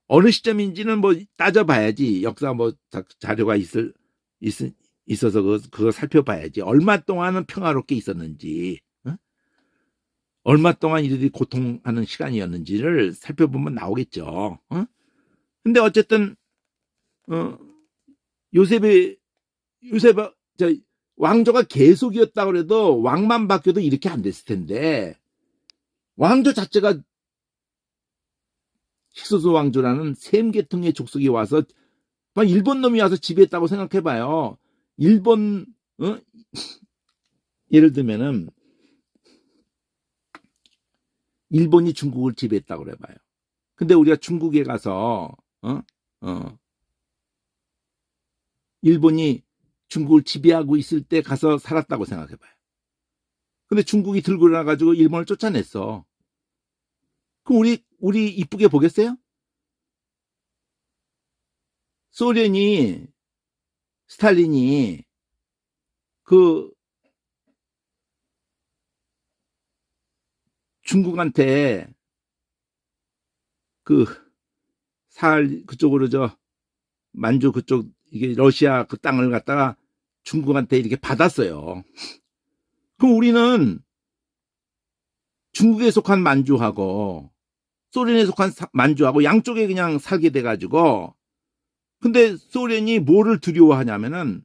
어느 시점인지는 뭐 따져봐야지. 역사 뭐 자료가 있어서 그거 살펴봐야지. 얼마 동안은 평화롭게 있었는지, 얼마 동안 이들이 고통하는 시간이었는지를 살펴보면 나오겠죠. 근데 어쨌든 요셉 왕조가 계속이었다 그래도 왕만 바뀌어도 이렇게 안 됐을 텐데 왕조 자체가 힉소스 왕조라는 셈 계통의 족속이 와서 일본 놈이 와서 지배했다고 생각해봐요. 일본 예를 들면은 일본이 중국을 지배했다고 그래봐요. 근데 우리가 중국에 가서 일본이 중국을 지배하고 있을 때 가서 살았다고 생각해봐요. 근데 중국이 들고 일어나가지고 일본을 쫓아냈어. 그럼 우리 이쁘게 보겠어요? 소련이 스탈린이 그 중국한테 그 사할 그쪽으로 저 만주 그쪽 이게 러시아 그 땅을 갖다가 중국한테 이렇게 받았어요. 그럼 우리는 중국에 속한 만주하고 소련에 속한 만주하고 양쪽에 그냥 살게 돼가지고, 근데 소련이 뭐를 두려워하냐면은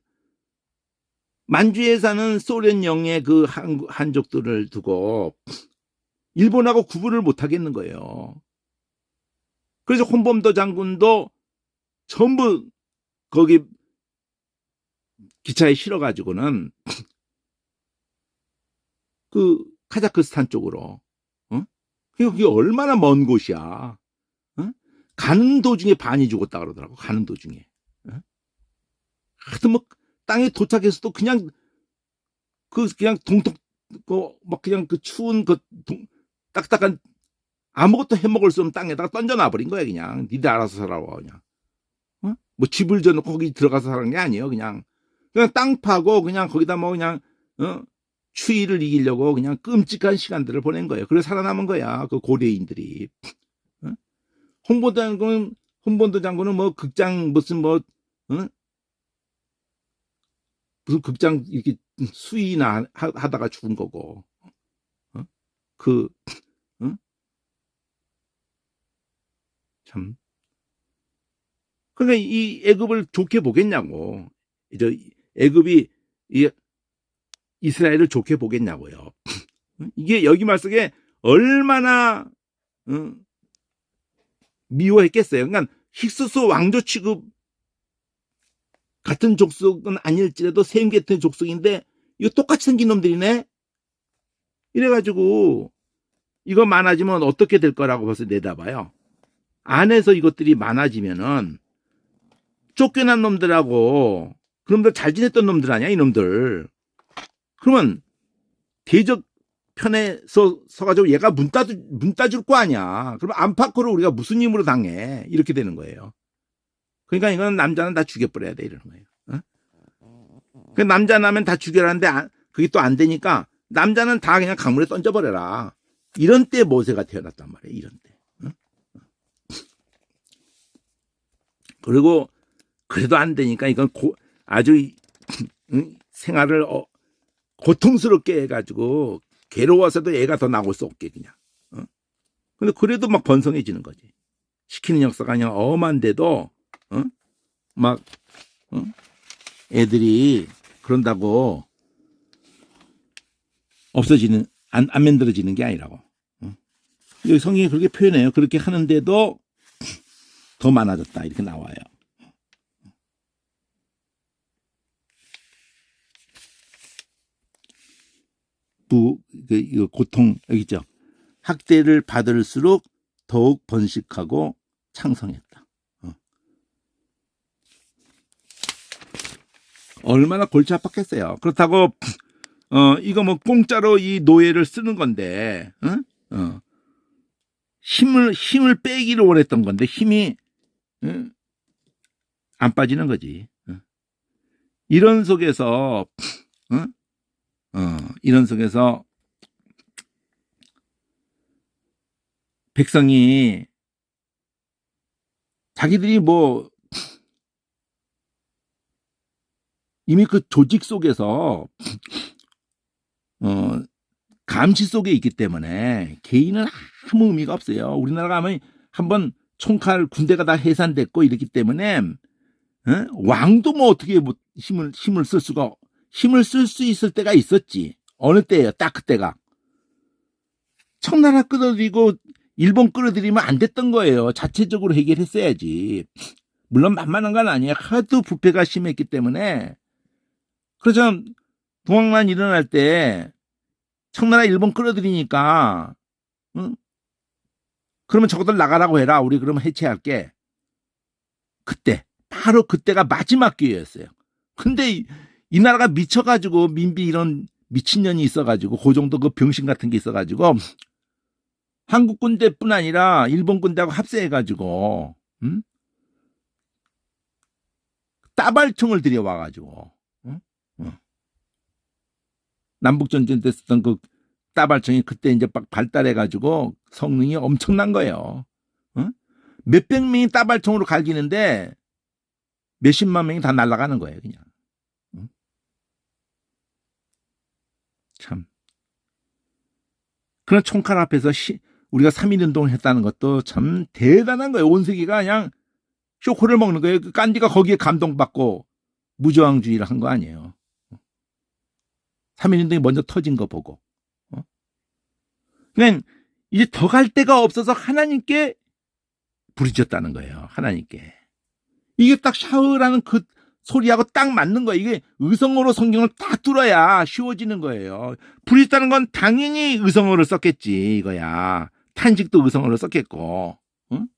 만주에 사는 소련령의 그 한족들을 두고 일본하고 구분을 못 하겠는 거예요. 그래서 홍범도 장군도 전부 거기 기차에 실어가지고는 그 카자흐스탄 쪽으로, 그게 얼마나 먼 곳이야. 가는 도중에 반이 죽었다 그러더라고. 가는 도중에. 하여튼 뭐 땅에 도착해서도 그냥 그냥 동통 막 그냥 그 추운 그 딱딱한 아무것도 해먹을 수 없는 땅에다가 던져놔 버린 거야. 그냥 니들 알아서 살아와. 그냥 뭐 집을 져놓고 거기 들어가서 사는 게 아니에요. 그냥 땅 파고 그냥 거기다 뭐 그냥 추위를 이기려고 그냥 끔찍한 시간들을 보낸 거예요. 그래서 살아남은 거야. 그 고대인들이. 홍범도 장군은 뭐 극장 무슨 뭐 무슨 극장 이렇게 수위나 하다가 죽은 거고. 참. 그러니까 이 애굽을 좋게 보겠냐고. 애굽이 이스라엘을 좋게 보겠냐고요. 이게 여기 말 속에 얼마나 미워했겠어요. 그러니까 힉스스 왕조 취급 같은 족속은 아닐지라도 셈 같은 족속인데 이거 똑같이 생긴 놈들이네. 이래가지고 이거 많아지면 어떻게 될 거라고 벌써 내다봐요. 안에서 이것들이 많아지면은 쫓겨난 놈들하고 그놈들 잘 지냈던 놈들 아니야 이놈들. 그러면 대적 편에 서가지고 얘가 문 따줄 거 아니야. 그러면 안팎으로 우리가 무슨 힘으로 당해. 이렇게 되는 거예요. 그러니까 이건 남자는 다 죽여버려야 돼 이러는 거예요. 그 남자 나면 다 죽여라는데 그게 또 안 되니까 남자는 다 그냥 강물에 던져버려라. 이런 때 모세가 태어났단 말이에요. 이런 때. 그리고 그래도 안 되니까 이건 아주 생활을 고통스럽게 해가지고 괴로워서도 애가 더 나올 수 없게 그냥. 근데 그래도 막 번성해지는 거지. 시키는 역사가 그냥 엄한데도 막 애들이 그런다고 없어지는 안 만들어지는 게 아니라고. 여기 성경이 그렇게 표현해요. 그렇게 하는데도 더 많아졌다 이렇게 나와요. 이거 고통 여기 있죠. 학대를 받을수록 더욱 번식하고 창성했다. 얼마나 골치 아팠겠어요. 그렇다고 이거 뭐 공짜로 이 노예를 쓰는 건데 힘을 빼기를 원했던 건데 힘이 안 빠지는 거지. 이런 속에서 백성이 자기들이 뭐 이미 그 조직 속에서 감시 속에 있기 때문에 개인은 아무 의미가 없어요. 우리나라가 하면 한번 총칼 군대가 다 해산됐고 이렇기 때문에 왕도 뭐 어떻게 뭐 힘을 쓸 수 있을 때가 있었지. 어느 때예요? 딱 그때가. 청나라 끌어들이고 일본 끌어들이면 안 됐던 거예요. 자체적으로 해결했어야지. 물론 만만한 건 아니에요. 하도 부패가 심했기 때문에. 그래서 동학난 일어날 때 청나라 일본 끌어들이니까 그러면 저것들 나가라고 해라. 우리 그러면 해체할게. 그때 바로 그때가 마지막 기회였어요. 근데 이 나라가 미쳐가지고 민비 이런 미친년이 있어가지고 그 정도 그 병신 같은 게 있어가지고 한국 군대뿐 아니라 일본 군대하고 합세해가지고 따발총을 들여와가지고 남북전쟁 때 쓰던 그 따발총이 그때 이제 막 발달해가지고 성능이 엄청난 거예요. 어? 몇백 명이 따발총으로 갈기는데 몇십만 명이 다 날아가는 거예요, 그냥. 어? 참. 그런 총칼 앞에서 우리가 3.1운동을 했다는 것도 참 대단한 거예요. 온 세계가 그냥 쇼크를 먹는 거예요. 그 간디가 거기에 감동받고 무저항주의를 한 거 아니에요. 3.1운동이 먼저 터진 거 보고. 그냥 이제 더 갈 데가 없어서 하나님께 부르짖었다는 거예요. 하나님께. 이게 딱 샤흐라는 그 소리하고 딱 맞는 거예요. 이게 의성어로 성경을 딱 뚫어야 쉬워지는 거예요. 부르짖다는 건 당연히 의성어를 썼겠지 이거야. 탄식도 의성어로 썼겠고. 응?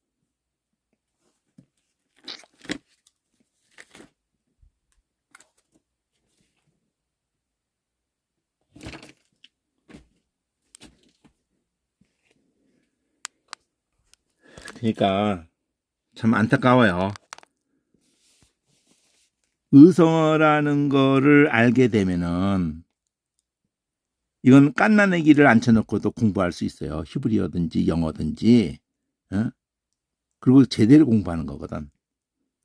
그러니까 참 안타까워요. 의성어라는 거를 알게 되면은 이건 깐나내기를 앉혀놓고도 공부할 수 있어요. 히브리어든지 영어든지. 어? 그리고 제대로 공부하는 거거든.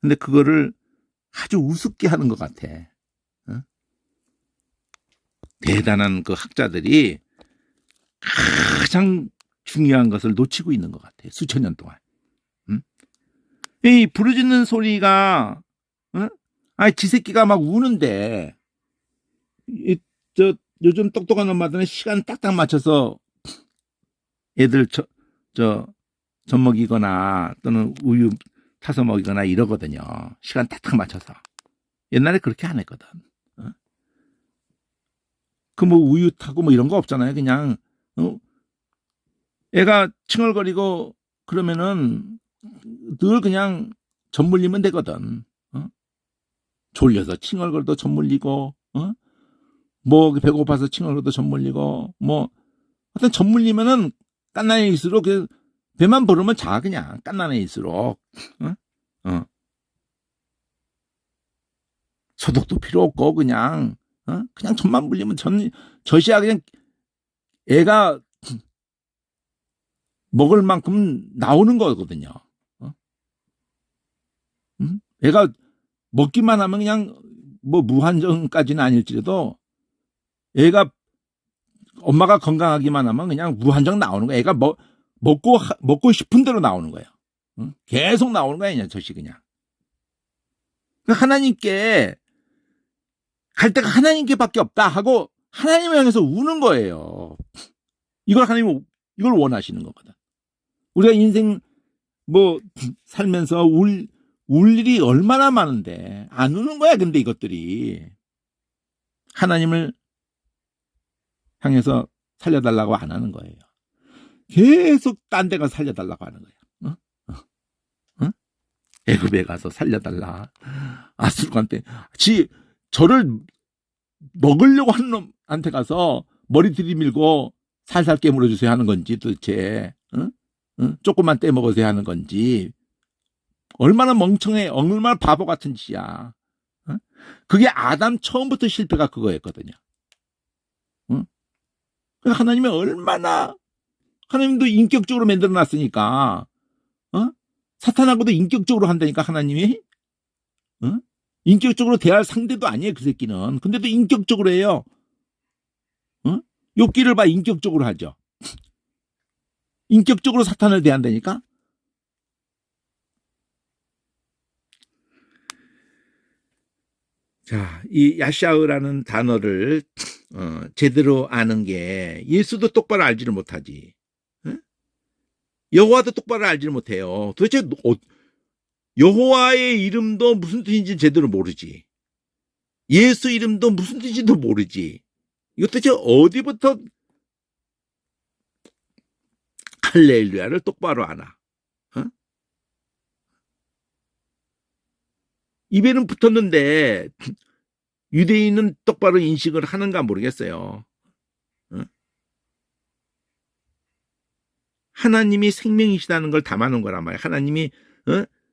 근데 그거를 아주 우습게 하는 것 같아. 어? 대단한 그 학자들이 가장 중요한 것을 놓치고 있는 것 같아. 수천 년 동안. 이 부르짖는 소리가 지새끼가 막 우는데 요즘 똑똑한 엄마들은 시간 딱딱 맞춰서 애들 젖 먹이거나 또는 우유 타서 먹이거나 이러거든요. 시간 딱딱 맞춰서. 옛날에 그렇게 안 했거든. 그 뭐 우유 타고 뭐 이런 거 없잖아요. 그냥 애가 칭얼거리고 그러면은 늘 그냥 젖 물리면 되거든. 졸려서 칭얼거려도 젖 물리고, 뭐 배고파서 칭얼거려도 젖 물리고, 뭐 하여튼 젖 물리면은 깐난애일수록 배만 부르면 자 그냥 깐난애일수록. 소독도 필요 없고 그냥 그냥 젖만 물리면 젖이야 그냥 애가 먹을 만큼 나오는 거거든요. 애가 먹기만 하면 그냥 뭐 무한정까지는 아닐지라도 애가 엄마가 건강하기만 하면 그냥 무한정 나오는 거야. 애가 먹고 싶은 대로 나오는 거예요. 계속 나오는 거야 그냥 젖이 그냥. 하나님께 갈 데가 하나님께밖에 없다 하고 하나님을 향해서 우는 거예요. 하나님은 이걸 원하시는 거거든. 우리가 인생 뭐 살면서 울 일이 얼마나 많은데 안 우는 거야. 근데 이것들이 하나님을 향해서 살려달라고 안 하는 거예요. 계속 딴 데 가서 살려달라고 하는 거예요. 애굽에 가서 살려달라. 아수르한테 저를 먹으려고 하는 놈한테 가서 머리 들이밀고 살살 깨물어 주세요 하는 건지 도대체 조금만 떼먹으세요 하는 건지 얼마나 멍청해, 얼마나 바보 같은 짓이야. 그게 아담 처음부터 실패가 그거였거든요. 하나님이 하나님도 인격적으로 만들어놨으니까 사탄하고도 인격적으로 한다니까 하나님이. 인격적으로 대할 상대도 아니에요 그 새끼는. 근데도 인격적으로 해요. 욥기를 봐 인격적으로 하죠. 인격적으로 사탄을 대한다니까. 자, 이 야샤흐라는 단어를 제대로 아는 게 예수도 똑바로 알지를 못하지. 여호와도 똑바로 알지를 못해요. 도대체 여호와의 이름도 무슨 뜻인지 제대로 모르지. 예수 이름도 무슨 뜻인지도 모르지. 이거 도대체 어디부터 할렐루야를 똑바로 아나. 입에는 붙었는데 유대인은 똑바로 인식을 하는가 모르겠어요. 하나님이 생명이시다는 걸 담아놓은 거란 말이에요. 하나님이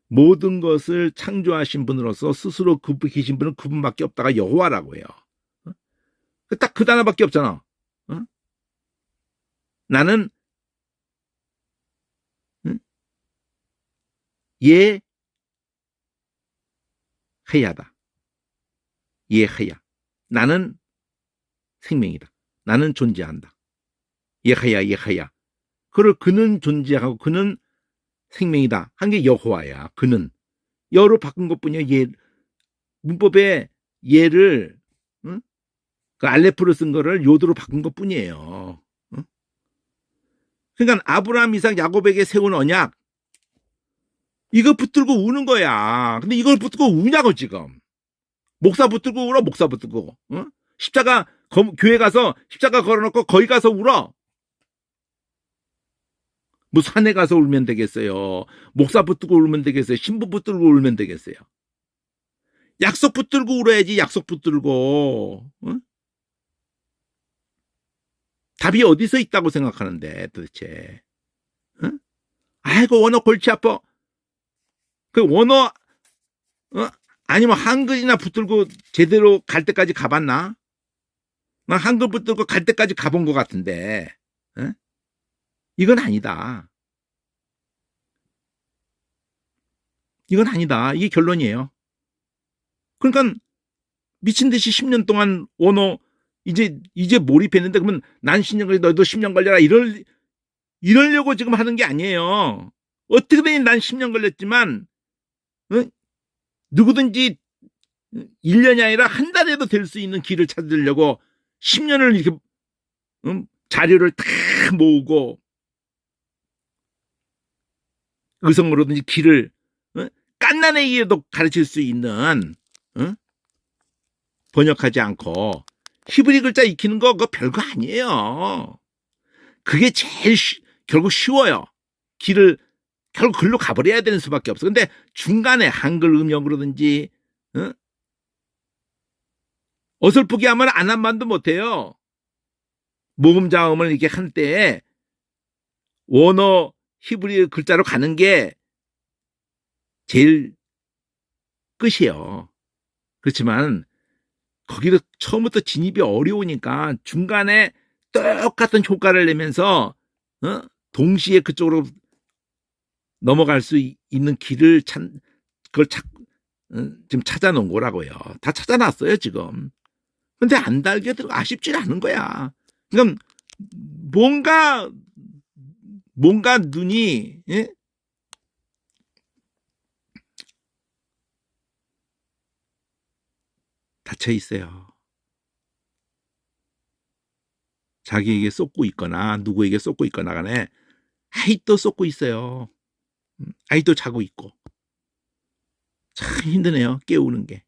모든 것을 창조하신 분으로서 스스로 계신 분은 그분밖에 없다가 여호와라고 해요. 딱 그 단어밖에 없잖아. 응? 나는 응? 예해야다. 예해야. 나는 생명이다. 나는 존재한다. 예해야, 예해야. 그걸 그는 존재하고 그는 생명이다. 한 게 여호와야. 그는. 여로 바꾼 것뿐이야. 예. 문법에 예를 응? 그 알레프로 쓴 거를 요도로 바꾼 것뿐이에요. 응? 그러니까 아브라함, 이삭, 야곱에게 세운 언약 이거 붙들고 우는 거야. 근데 이걸 붙들고 우냐고 지금. 목사 붙들고 울어. 목사 붙들고. 응? 십자가 교회 가서 십자가 걸어놓고 거기 가서 울어. 뭐 산에 가서 울면 되겠어요. 목사 붙들고 울면 되겠어요. 신부 붙들고 울면 되겠어요. 약속 붙들고 울어야지. 약속 붙들고. 응? 답이 어디서 있다고 생각하는데 도대체. 응? 아이고 원어 골치 아파. 그 원어 아니면 한글이나 붙들고 제대로 갈 때까지 가봤나? 난 한글 붙들고 갈 때까지 가본 것 같은데. 응? 이건 아니다. 이건 아니다. 이게 결론이에요. 그러니까 미친 듯이 10년 동안 원어 이제 몰입했는데 그러면 난 10년 걸려 너도 10년 걸려라 이러려고 지금 하는 게 아니에요. 어떻게든 난 10년 걸렸지만 응? 누구든지 1년이 아니라 한 달에도 될 수 있는 길을 찾으려고 10년을 이렇게 자료를 다 모으고 의성으로든지 길을 깐난에게도 가르칠 수 있는 번역하지 않고 히브리 글자 익히는 거 그거 별거 아니에요. 그게 제일 결국 쉬워요. 길을 결국 글로 가버려야 되는 수밖에 없어. 근데 중간에 한글 음역으로든지 어설프게 하면 안 한 말도 못해요. 모음 자음을 이렇게 한 때에 원어 히브리 글자로 가는 게 제일 끝이에요. 그렇지만 거기도 처음부터 진입이 어려우니까 중간에 똑같은 효과를 내면서 동시에 그쪽으로 넘어갈 수 있는 길을 그걸 지금 찾아놓은 거라고요. 다 찾아놨어요 지금. 근데 안 달게 들어 아쉽지 않은 거야. 그러니까 뭔가 눈이 닫혀 있어요. 자기에게 쏟고 있거나 누구에게 쏟고 있거나 간에 아직도 쏟고 있어요. 아직도 자고 있고. 참 힘드네요. 깨우는 게.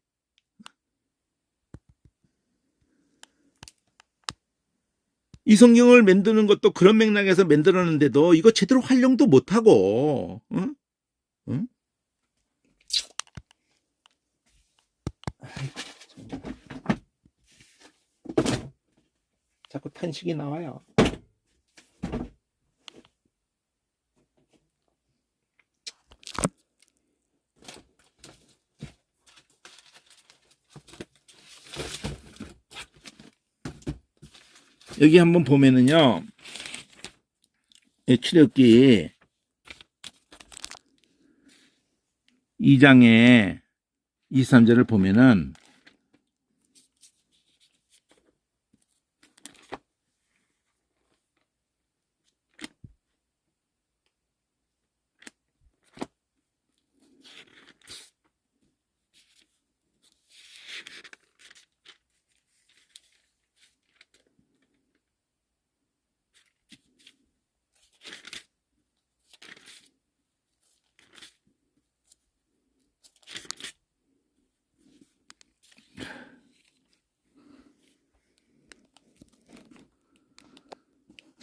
이 성경을 만드는 것도 그런 맥락에서 만들었는데도 이거 제대로 활용도 못하고 응? 응? 자꾸 탄식이 나와요. 여기 한번 보면은요. 출애굽기 2장에 23절을 보면은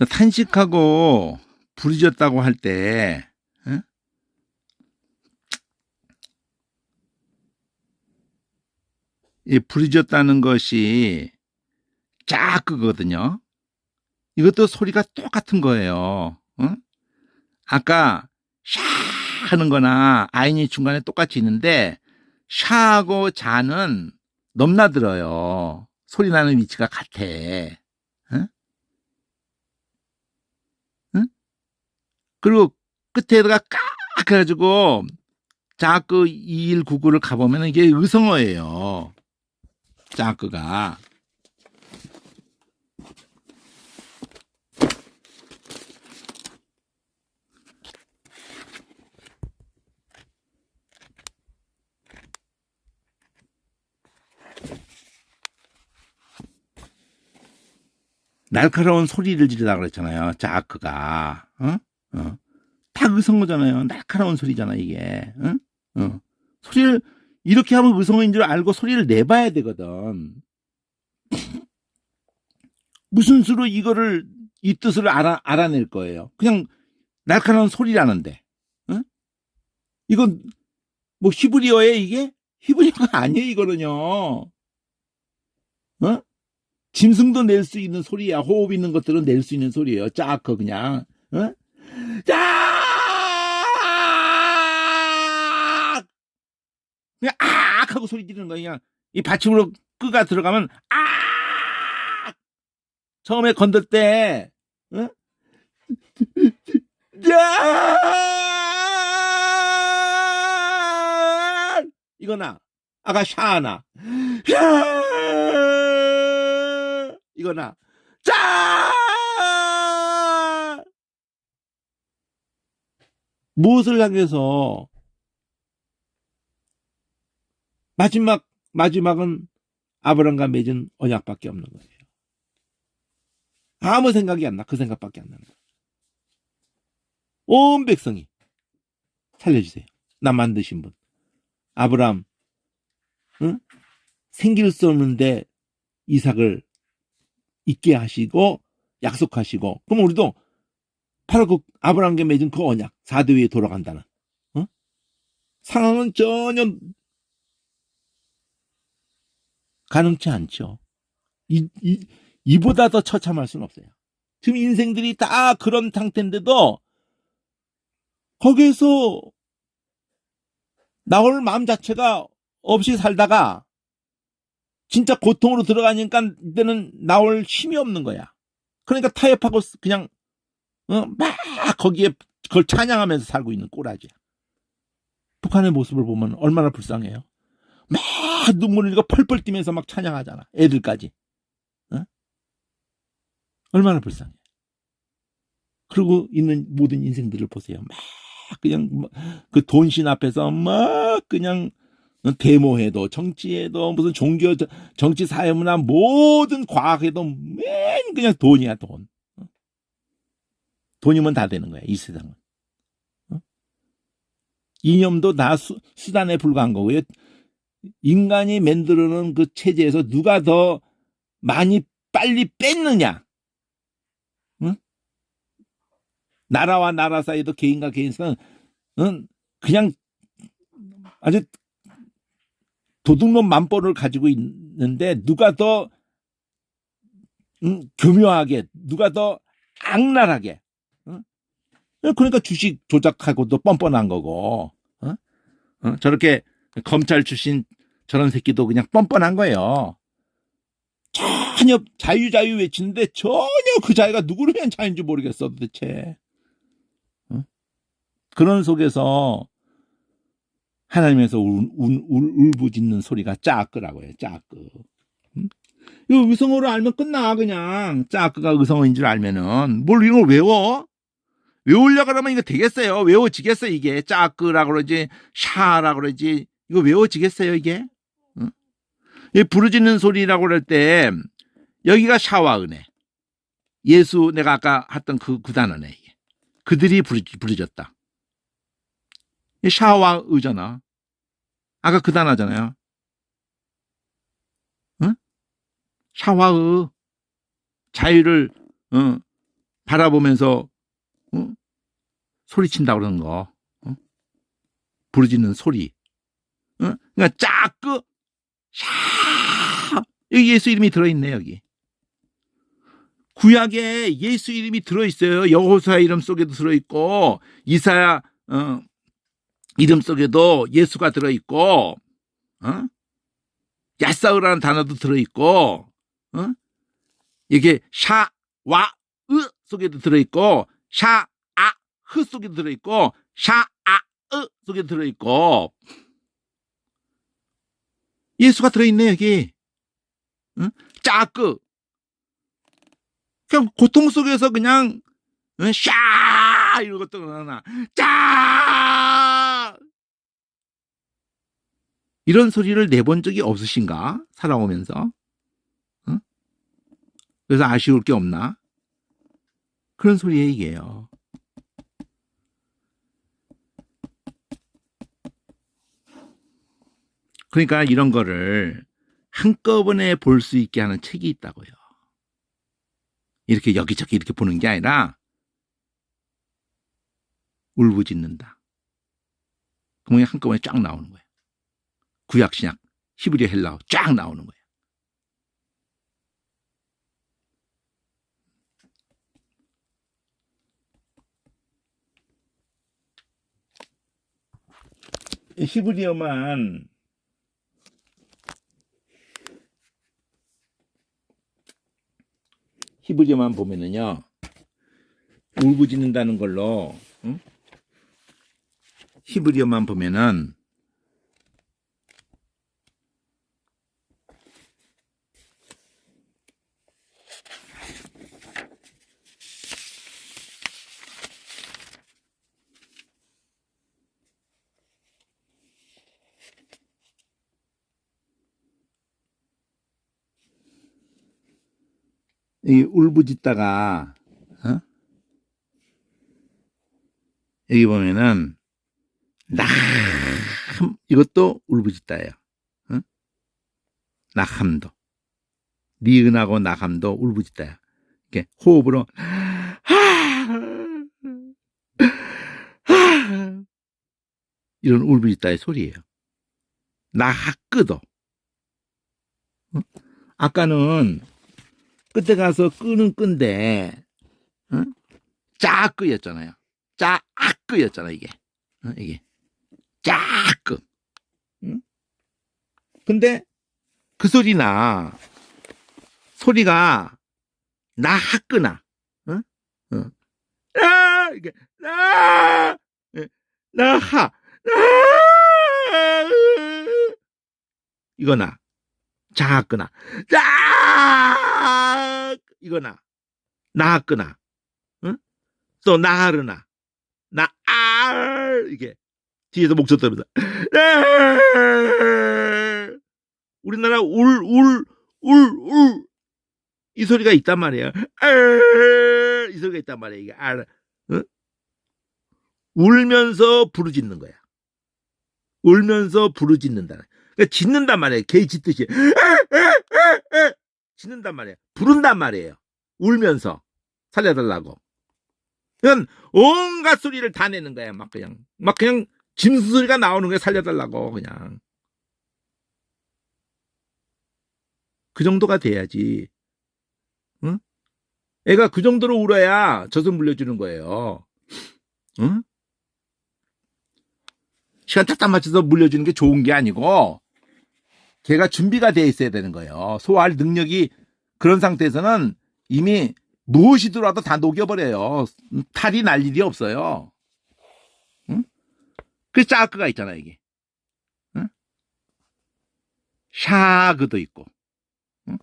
탄식하고 부르짖었다고 할 때 이 부르짖었다는 것이 짝 그거든요. 이것도 소리가 똑같은 거예요. 아까 샤 하는 거나 아인이 중간에 똑같이 있는데 샤하고 자는 넘나들어요. 소리 나는 위치가 같아. 응? 응? 그리고 끝에다가 깍 해가지고 자크 2199를 가보면 이게 의성어예요. 자크가. 날카로운 소리를 지르다 그랬잖아요. 자크가. 어? 어. 다 의성어잖아요. 날카로운 소리잖아, 이게. 응? 어. 소리를, 이렇게 하면 의성어인 줄 알고 소리를 내봐야 되거든. 무슨 수로 이거를, 이 뜻을 알아낼 거예요. 그냥 날카로운 소리라는데. 응? 이건, 뭐, 히브리어에 이게? 히브리어가 아니에요, 이거는요. 어? 짐승도 낼 수 있는 소리야. 호흡 있는 것들은 낼 수 있는 소리예요. 짜크 그냥. 어? 짝! 그냥 악 하고 소리 지르는 거야. 그냥 이 받침으로 끄가 들어가면 악! 처음에 건들 때 어? 짝! 이거나 아까 샤나 샤! 이거나 짝! 무엇을 향해서 마지막은 아브람과 맺은 언약밖에 없는 거예요. 아무 생각이 안 나. 그 생각밖에 안 나는 거예요. 온 백성이 살려주세요. 나 만드신 분. 아브람, 응? 생길 수 없는데 이삭을 있게 하시고 약속하시고, 그럼 우리도 바로 그 아브람과 맺은 그 언약 4대 위에 돌아간다는. 응? 상황은 전혀 가능치 않죠. 이보다 더 처참할 수는 없어요. 지금 인생들이 다 그런 상태인데도 거기에서 나올 마음 자체가 없이 살다가 진짜 고통으로 들어가니까 이때는 나올 힘이 없는 거야. 그러니까 타협하고 그냥 막 거기에 그걸 찬양하면서 살고 있는 꼬라지야. 북한의 모습을 보면 얼마나 불쌍해요. 막 눈물 흘리고 펄펄 뛰면서 막 찬양하잖아. 애들까지. 얼마나 불쌍해. 그러고 있는 모든 인생들을 보세요. 막 그냥 그 돈신 앞에서 막 그냥 데모해도 정치해도 무슨 종교 정치 사회문화 모든 과학에도 맨 그냥 돈이야 돈. 돈이면 다 되는 거야 이 세상은. 이념도 다 수단에 불과한 거고요. 인간이 만들어놓은 그 체제에서 누가 더 많이 빨리 뺐느냐. 응? 나라와 나라 사이도 개인과 개인 사이는 그냥 아주 도둑놈 만보를 가지고 있는데 누가 더 교묘하게 누가 더 악랄하게 그러니까 주식 조작하고도 뻔뻔한 거고 저렇게 검찰 출신 저런 새끼도 그냥 뻔뻔한 거예요. 전혀 자유 외치는데 전혀 그 자유가 누구를 위한 자유인지 모르겠어 도대체. 그런 속에서 하나님에서 울부짖는 소리가 짜끄라고 해요. 짜끄. 이거 의성어로 알면 끝나 그냥. 짜끄가 의성어인 줄 알면은 뭘 이걸 외워? 외우려고 그러면 이거 되겠어요? 외워지겠어요 이게? 짜끄라고 그러지 샤라고 그러지 이거 외워지겠어요 이게? 응? 이 부르짖는 소리라고 그럴 때 여기가 샤와 은혜. 예수 내가 아까 했던 그 단어네 이게. 그들이 부르짖었다. 샤와 의잖아. 아까 그 단어잖아요. 응? 샤와의 자유를 바라보면서 소리친다 그러는 거. 부르짖는 소리. 그러니까 짜끄 샤 여기 예수 이름이 들어있네 여기. 구약에 예수 이름이 들어있어요. 여호수아 이름 속에도 들어있고 이사야 이름 속에도 예수가 들어있고 야사흐라는 단어도 들어있고 어? 이게 샤, 와, 으 속에도 들어있고, 샤, 아, 흐 속에도 들어있고, 샤, 아, 으 속에도 들어있고, 예수가 들어있네, 여기. 응? 짜끄. 그냥 고통 속에서 그냥, 샤! 이런 것도 나나. 짜! 이런 소리를 내본 적이 없으신가? 살아오면서. 응? 그래서 아쉬울 게 없나? 그런 소리에 이게요. 그러니까 이런 거를 한꺼번에 볼 수 있게 하는 책이 있다고요. 이렇게 여기저기 이렇게 보는 게 아니라 울부짖는다. 그러면 한꺼번에 쫙 나오는 거예요. 구약, 신약, 히브리, 헬라어 쫙 나오는 거예요. 히브리어만 보면은요, 울부짖는다는 걸로, 응? 히브리어만 보면은 이 울부짖다가, 어? 여기 보면은 이것도 울부짖다예요. 어? 나함도, 니은하고 나함도 울부짖다야. 이렇게 호흡으로 이런 울부짖다의 소리예요. 나하끄도. 어? 아까는 끝에 가서 끄는 끈데, 어? 짜끄였잖아요. 짜아끄였잖아, 이게. 이게. 짜끄. 응? 근데 그 소리가 나하끄나. 어? 어. 이게, 예, 나하, 이거나, 자하끄나, 이거나, 나하끄나, 응? 또 나하르나, 이게, 뒤에서 목소 떨면서, 우리나라 이 소리가 있단 말이에요. 이 소리가 있단 말이에요. 이게, 어? 울면서 부르짖는 거야. 울면서 부르짖는다. 그러니까 짖는단 말이에요. 개 짖듯이. 짖는단 말이에요. 부른단 말이에요. 울면서. 살려달라고. 그냥 온갖 소리를 다 내는 거야. 막 그냥 짐수 소리가 나오는 거야. 살려달라고. 그냥. 그 정도가 돼야지. 응? 애가 그 정도로 울어야 젖을 물려주는 거예요. 응? 시간 딱딱 맞춰서 물려주는 게 좋은 게 아니고 걔가 준비가 돼 있어야 되는 거예요. 소화할 능력이 그런 상태에서는 이미 무엇이 들어와도 다 녹여버려요. 탈이 날 일이 없어요. 응? 그 짜크가 있잖아 이게. 응? 샤그도 있고. 응?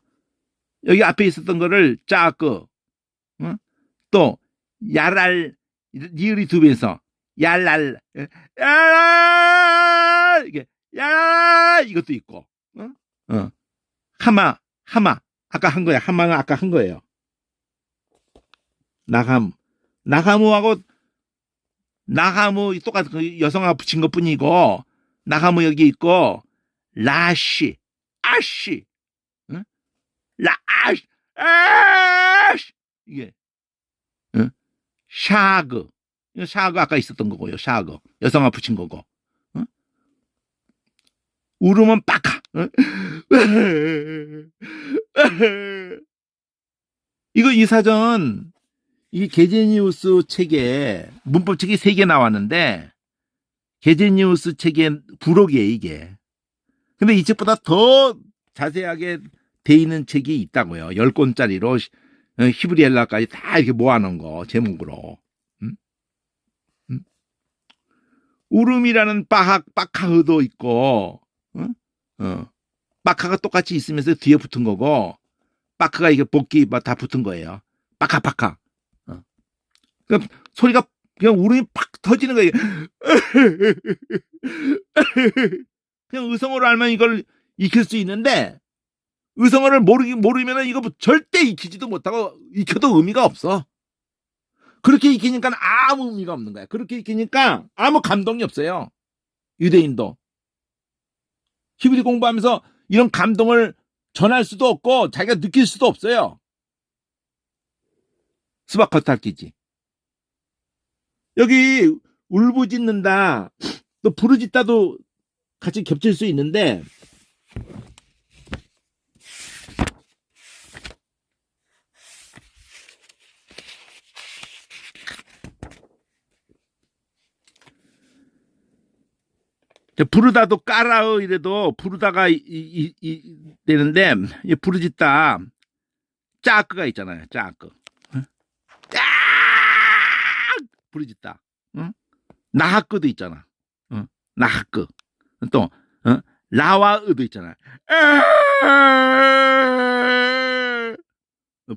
여기 앞에 있었던 거를 짜크. 응? 또 야랄 니을이 두 배에서 야랄 이게 야 이것도 있고. 하마 아까 한 거야. 하마는 아까 한 거예요. 나가무하고 나가무 똑같은 그 여성하고 붙인 것 뿐이고 나가무 여기 있고 라시 아시 응? 라아시 아시 이게 응? 샤그 아까 있었던 거고요. 샤그 여성하고 붙인 거고 응? 울으면 빡하 응? 이거 이 사전 이 게제니우스 책에 문법책이 3개 나왔는데 게제니우스 책의 부록이에요 이게. 근데 이 책보다 더 자세하게 돼 있는 책이 있다고요. 10권짜리로 히브리엘라까지 다 이렇게 모아놓은 거 제목으로. 음? 음? 우름이라는 바카흐도 있고, 바카가 똑같이 있으면서 뒤에 붙은 거고, 바카가 이게 복귀 다 붙은 거예요. 바카. 그러니까 소리가 그냥 울음이 팍 터지는 거예요. 그냥 의성어로 알면 이걸 익힐 수 있는데, 의성어를 모르면 이거 절대 익히지도 못하고, 익혀도 의미가 없어. 그렇게 익히니까 아무 의미가 없는 거야. 그렇게 익히니까 아무 감동이 없어요. 유대인도. 히브리 공부하면서 이런 감동을 전할 수도 없고, 자기가 느낄 수도 없어요. 스바커탈기지. 여기 울부짖는다, 또 부르짖다도 같이 겹칠 수 있는데, 부르다도 까라으 이래도 부르다가 되는데, 부르짖다 짜크가 있잖아요. 짜크. 짝 부르짖다. 나하크도 있잖아. 나하크. 또 라와으도 있잖아.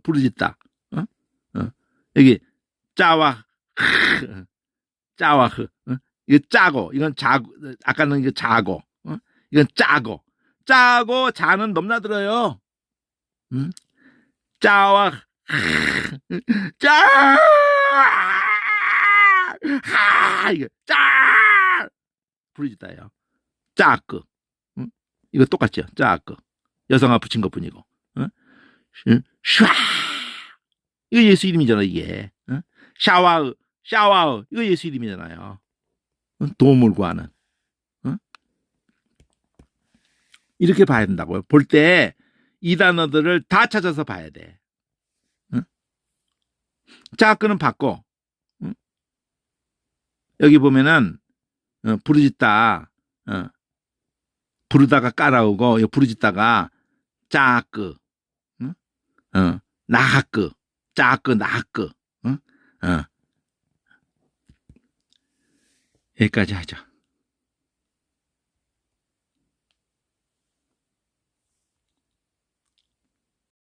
부르짖다. 여기 짜와 짜와흐. 이거 짜고, 이건 자고, 아까는 이거 자고, 이건 짜고 자는 넘나들어요. 짜와 짜 이거 짜 부르짖다예요. 짜크. 이거 똑같죠. 짜크. 여성아 붙인 것뿐이고. 슈아 이거 예수 이름이잖아. 이게 샤와으 이거 예수 이름이잖아요. 도움을 구하는. 이렇게 봐야 된다고요. 볼 때 이 단어들을 다 찾아서 봐야 돼. 짜크는 받고, 여기 보면은 부르짖다, 부르다가 까라오고, 부르짖다가 짜크, 나하크, 짜크 나하크. 여기까지 하죠.